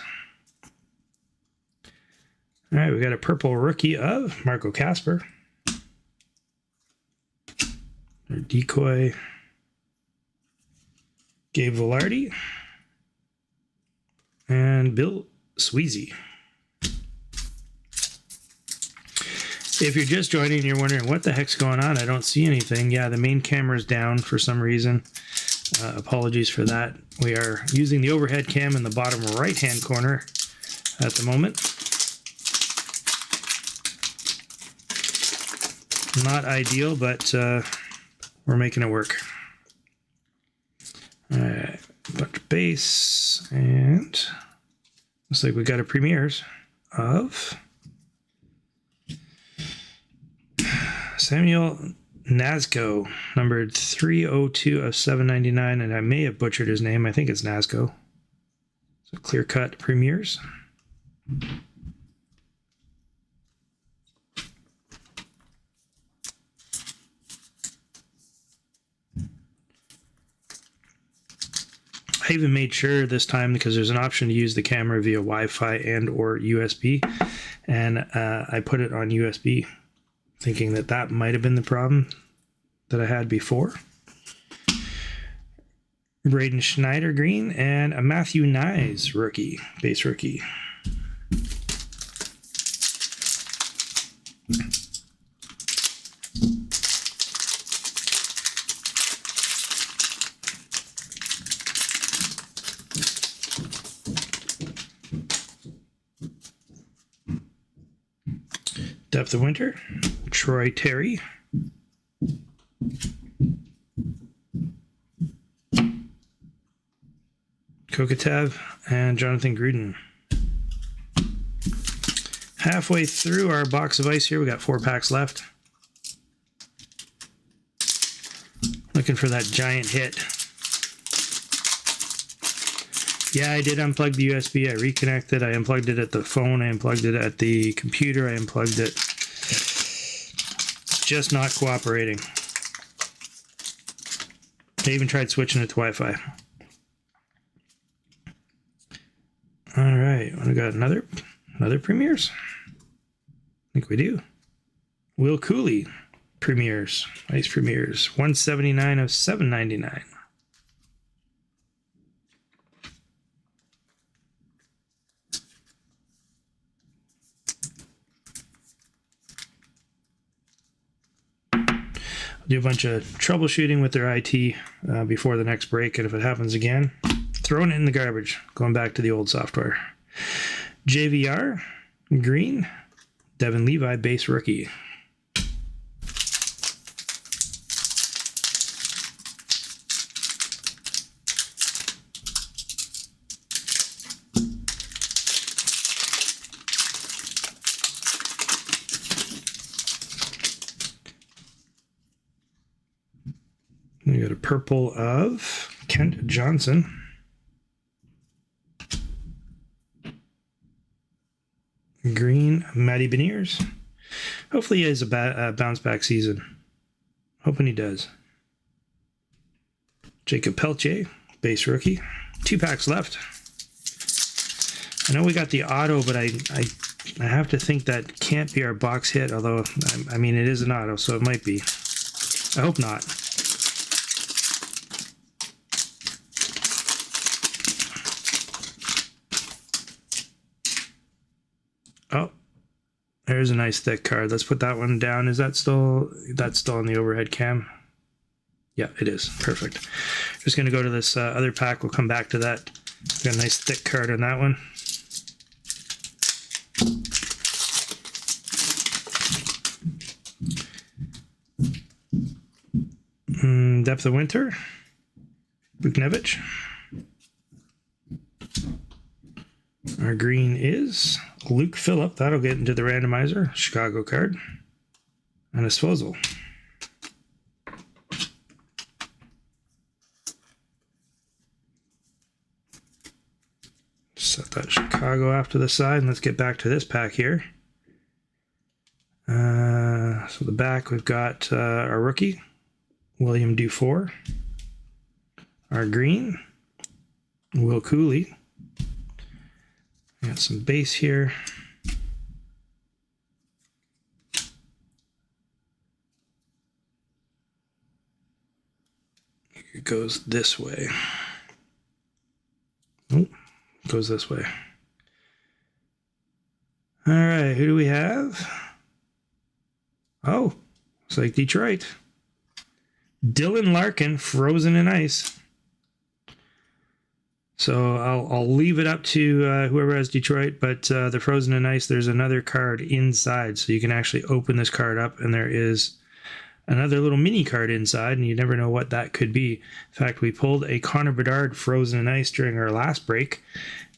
All right, we got a purple rookie of Marco Casper. Our decoy, Gabe Velarde. And Bill Sweezy. If you're just joining and you're wondering what the heck's going on, I don't see anything. Yeah, the main camera's down for some reason. Apologies for that. We are using the overhead cam in the bottom right-hand corner at the moment. Not ideal, but we're making it work. All right, bunch of base, and looks like we got a premieres of Samuel Nazco, numbered 302 of 799, and I may have butchered his name. I think it's Nazco. So clear-cut premieres. I even made sure this time, because there's an option to use the camera via Wi-Fi and or USB, and I put it on USB, thinking that that might have been the problem that I had before. Braden Schneider green, and a Matthew Nyes rookie, base rookie. Depth of Winter, Troy Terry. Kokatev and Jonathan Gruden. Halfway through our box of ice here, we got 4 packs left. Looking for that giant hit. Yeah, I did unplug the USB. I reconnected. I unplugged it at the phone. I unplugged it at the computer. I unplugged it. Just not cooperating. I even tried switching it to Wi-Fi. All right, we got another premieres. I think we do. Will Cooley premieres, ice premieres, 179 of 799. Do a bunch of troubleshooting with their IT before the next break, and if it happens again, throwing it in the garbage, going back to the old software. JVR, green, Devin Levi, base rookie. We got a purple of Kent Johnson. Green, Matty Beniers. Hopefully he has a bounce back season. Hoping he does. Jacob Peltier, base rookie. 2 packs left. I know we got the auto, but I have to think that can't be our box hit, although, I mean, it is an auto, so it might be. I hope not. Oh, there's a nice thick card. Let's put that one down. Is that still, that's still on the overhead cam? Yeah, it is. Perfect. Just going to go to this other pack. We'll come back to that. Got a nice thick card on that one. Depth of Winter, Buchnevich. Our green is Luke Phillip. That'll get into the randomizer. Chicago card. And a Disposal. Set that Chicago off to the side, and let's get back to this pack here. So the back, we've got our rookie, William Dufour. Our green, Will Cooley. Got some base here. It goes this way. Oh, it goes this way. All right, who do we have? Oh, it's like Detroit. Dylan Larkin, frozen in ice. So I'll leave it up to whoever has Detroit, but the frozen in ice, there's another card inside. So you can actually open this card up, and there is another little mini card inside, and you never know what that could be. In fact, we pulled a Connor Bedard frozen in ice during our last break,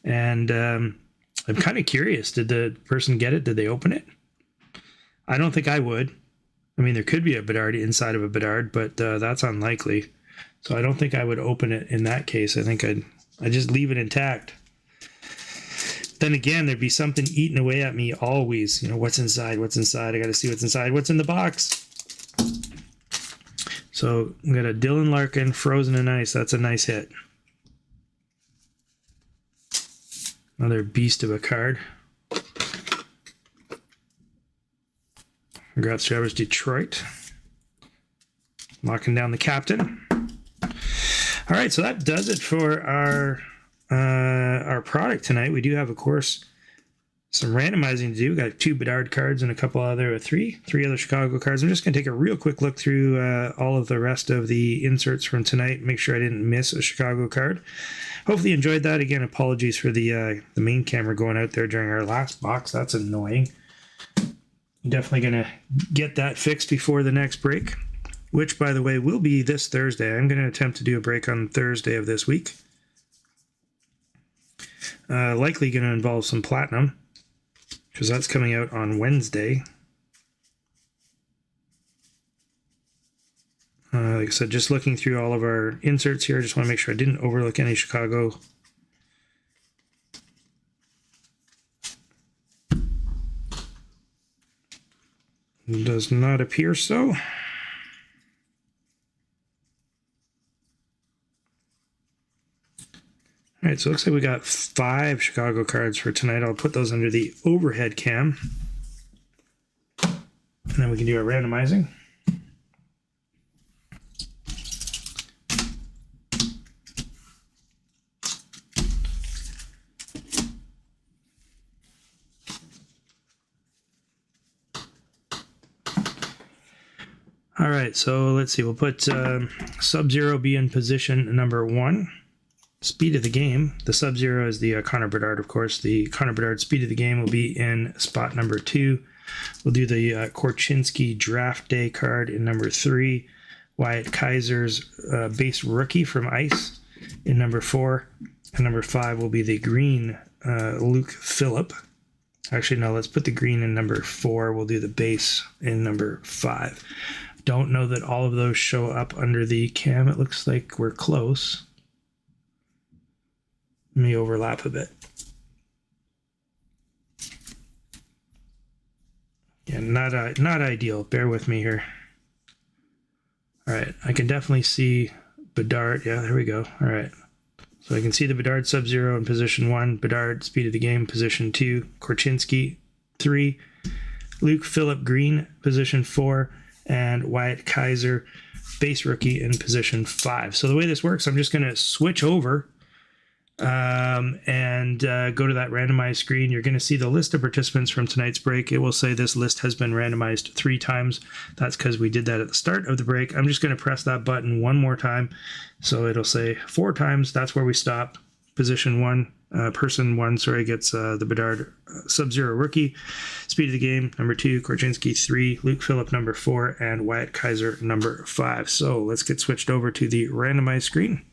and I'm kind of curious. Did the person get it? Did they open it? I don't think I would. I mean, there could be a Bedard inside of a Bedard, but that's unlikely. So I don't think I would open it in that case. I think I'd just leave it intact. Then again, there'd be something eating away at me always. You know, what's inside? What's inside? I got to see what's inside. What's in the box? So we got a Dylan Larkin, frozen in ice. That's a nice hit. Another beast of a card. Congrats, Travis Detroit. Locking down the captain. All right, so that does it for our product tonight. We do have, of course, some randomizing to do. We got 2 Bedard cards and a couple other, three other Chicago cards. I'm just going to take a real quick look through all of the rest of the inserts from tonight. Make sure I didn't miss a Chicago card. Hopefully you enjoyed that. Again, apologies for the main camera going out there during our last box. That's annoying. Definitely going to get that fixed before the next break, which, by the way, will be this Thursday. I'm going to attempt to do a break on Thursday of this week. Likely going to involve some platinum, because that's coming out on Wednesday. Like I said, just looking through all of our inserts here. I just want to make sure I didn't overlook any Chicago. Does not appear so. All right, so it looks like we got 5 Chicago cards for tonight. I'll put those under the overhead cam. And then we can do our randomizing. All right, so let's see. We'll put Sub-Zero be in position number 1. Speed of the game. The Sub-Zero is the Connor Bedard, of course. The Connor Bedard speed of the game will be in spot number 2. We'll do the Korchinski draft day card in number 3. Wyatt Kaiser's base rookie from ice in number 4. And number 5 will be the green Luke Phillip. Actually, no, let's put the green in number 4. We'll do the base in number 5. Don't know that all of those show up under the cam. It looks like we're close. Let me overlap a bit. Yeah, not ideal. Bear with me here. All right, I can definitely see Bedard. Yeah, there we go. All right. So I can see the Bedard Sub-Zero in position 1, Bedard speed of the game position 2, Korchinski 3, Luke Phillip Green position 4, and Wyatt Kaiser base rookie in position 5. So the way this works, I'm just going to switch over and go to that randomized screen. You're going to see the list of participants from tonight's break. It will say this list has been randomized 3 times. That's because we did that at the start of the break. I'm just going to press that button one more time. So it'll say 4 times. That's where we stop. Position 1, person 1, gets the Bedard Sub-Zero rookie. Speed of the game, number 2, Korchinski 3, Luke Phillip number 4, and Wyatt Kaiser number 5. So let's get switched over to the randomized screen.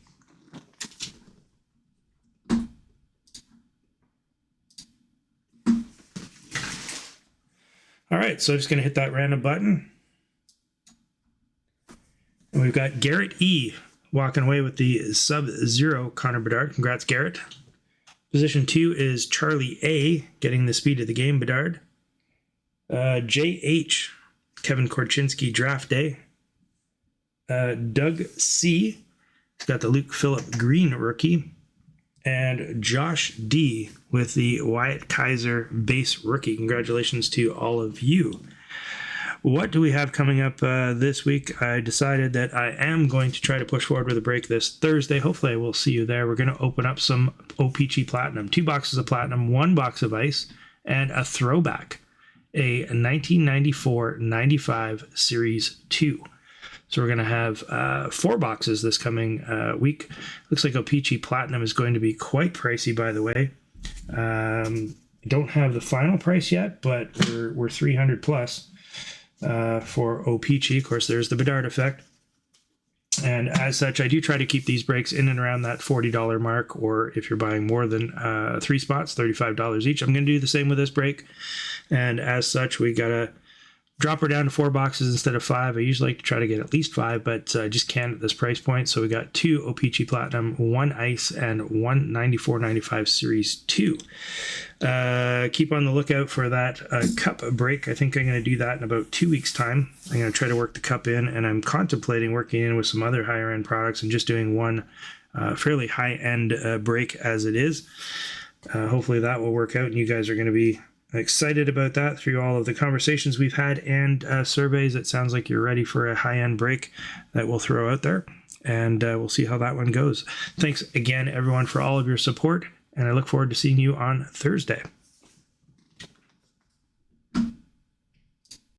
All right, so just going to hit that random button. And we've got Garrett E. walking away with the Sub-Zero Connor Bedard. Congrats, Garrett. Position 2 is Charlie A. getting the speed of the game Bedard. J.H. Kevin Korchinski draft day. Doug C. has got the Luke Phillip Green rookie. And Josh D with the Wyatt Kaiser base rookie. Congratulations to all of you. What do we have coming up this week? I decided that I am going to try to push forward with a break this Thursday. Hopefully I will see you there. We're going to open up some OPC Platinum. 2 boxes of Platinum, 1 box of Ice, and a throwback. A 1994-95 Series 2. So we're going to have 4 boxes this coming week. Looks like OPC Platinum is going to be quite pricey, by the way. Don't have the final price yet, but we're 300 plus for OPC. Of course, there's the Bedard effect. And as such, I do try to keep these breaks in and around that $40 mark, or if you're buying more than 3 spots, $35 each. I'm going to do the same with this break. And as such, we got to drop her down to 4 boxes instead of 5. I usually like to try to get at least 5, but I just can't at this price point. So we got 2 OPC Platinum, 1 Ice, and 1 94-95 Series 2. Keep on the lookout for that cup break. I think I'm going to do that in about 2 weeks' time. I'm going to try to work the cup in, and I'm contemplating working in with some other higher-end products and just doing one fairly high-end break as it is. Hopefully that will work out, and you guys are going to be excited about that through all of the conversations we've had and surveys. It sounds like you're ready for a high-end break that we'll throw out there, and we'll see how that one goes. Thanks again, everyone, for all of your support, and I look forward to seeing you on Thursday.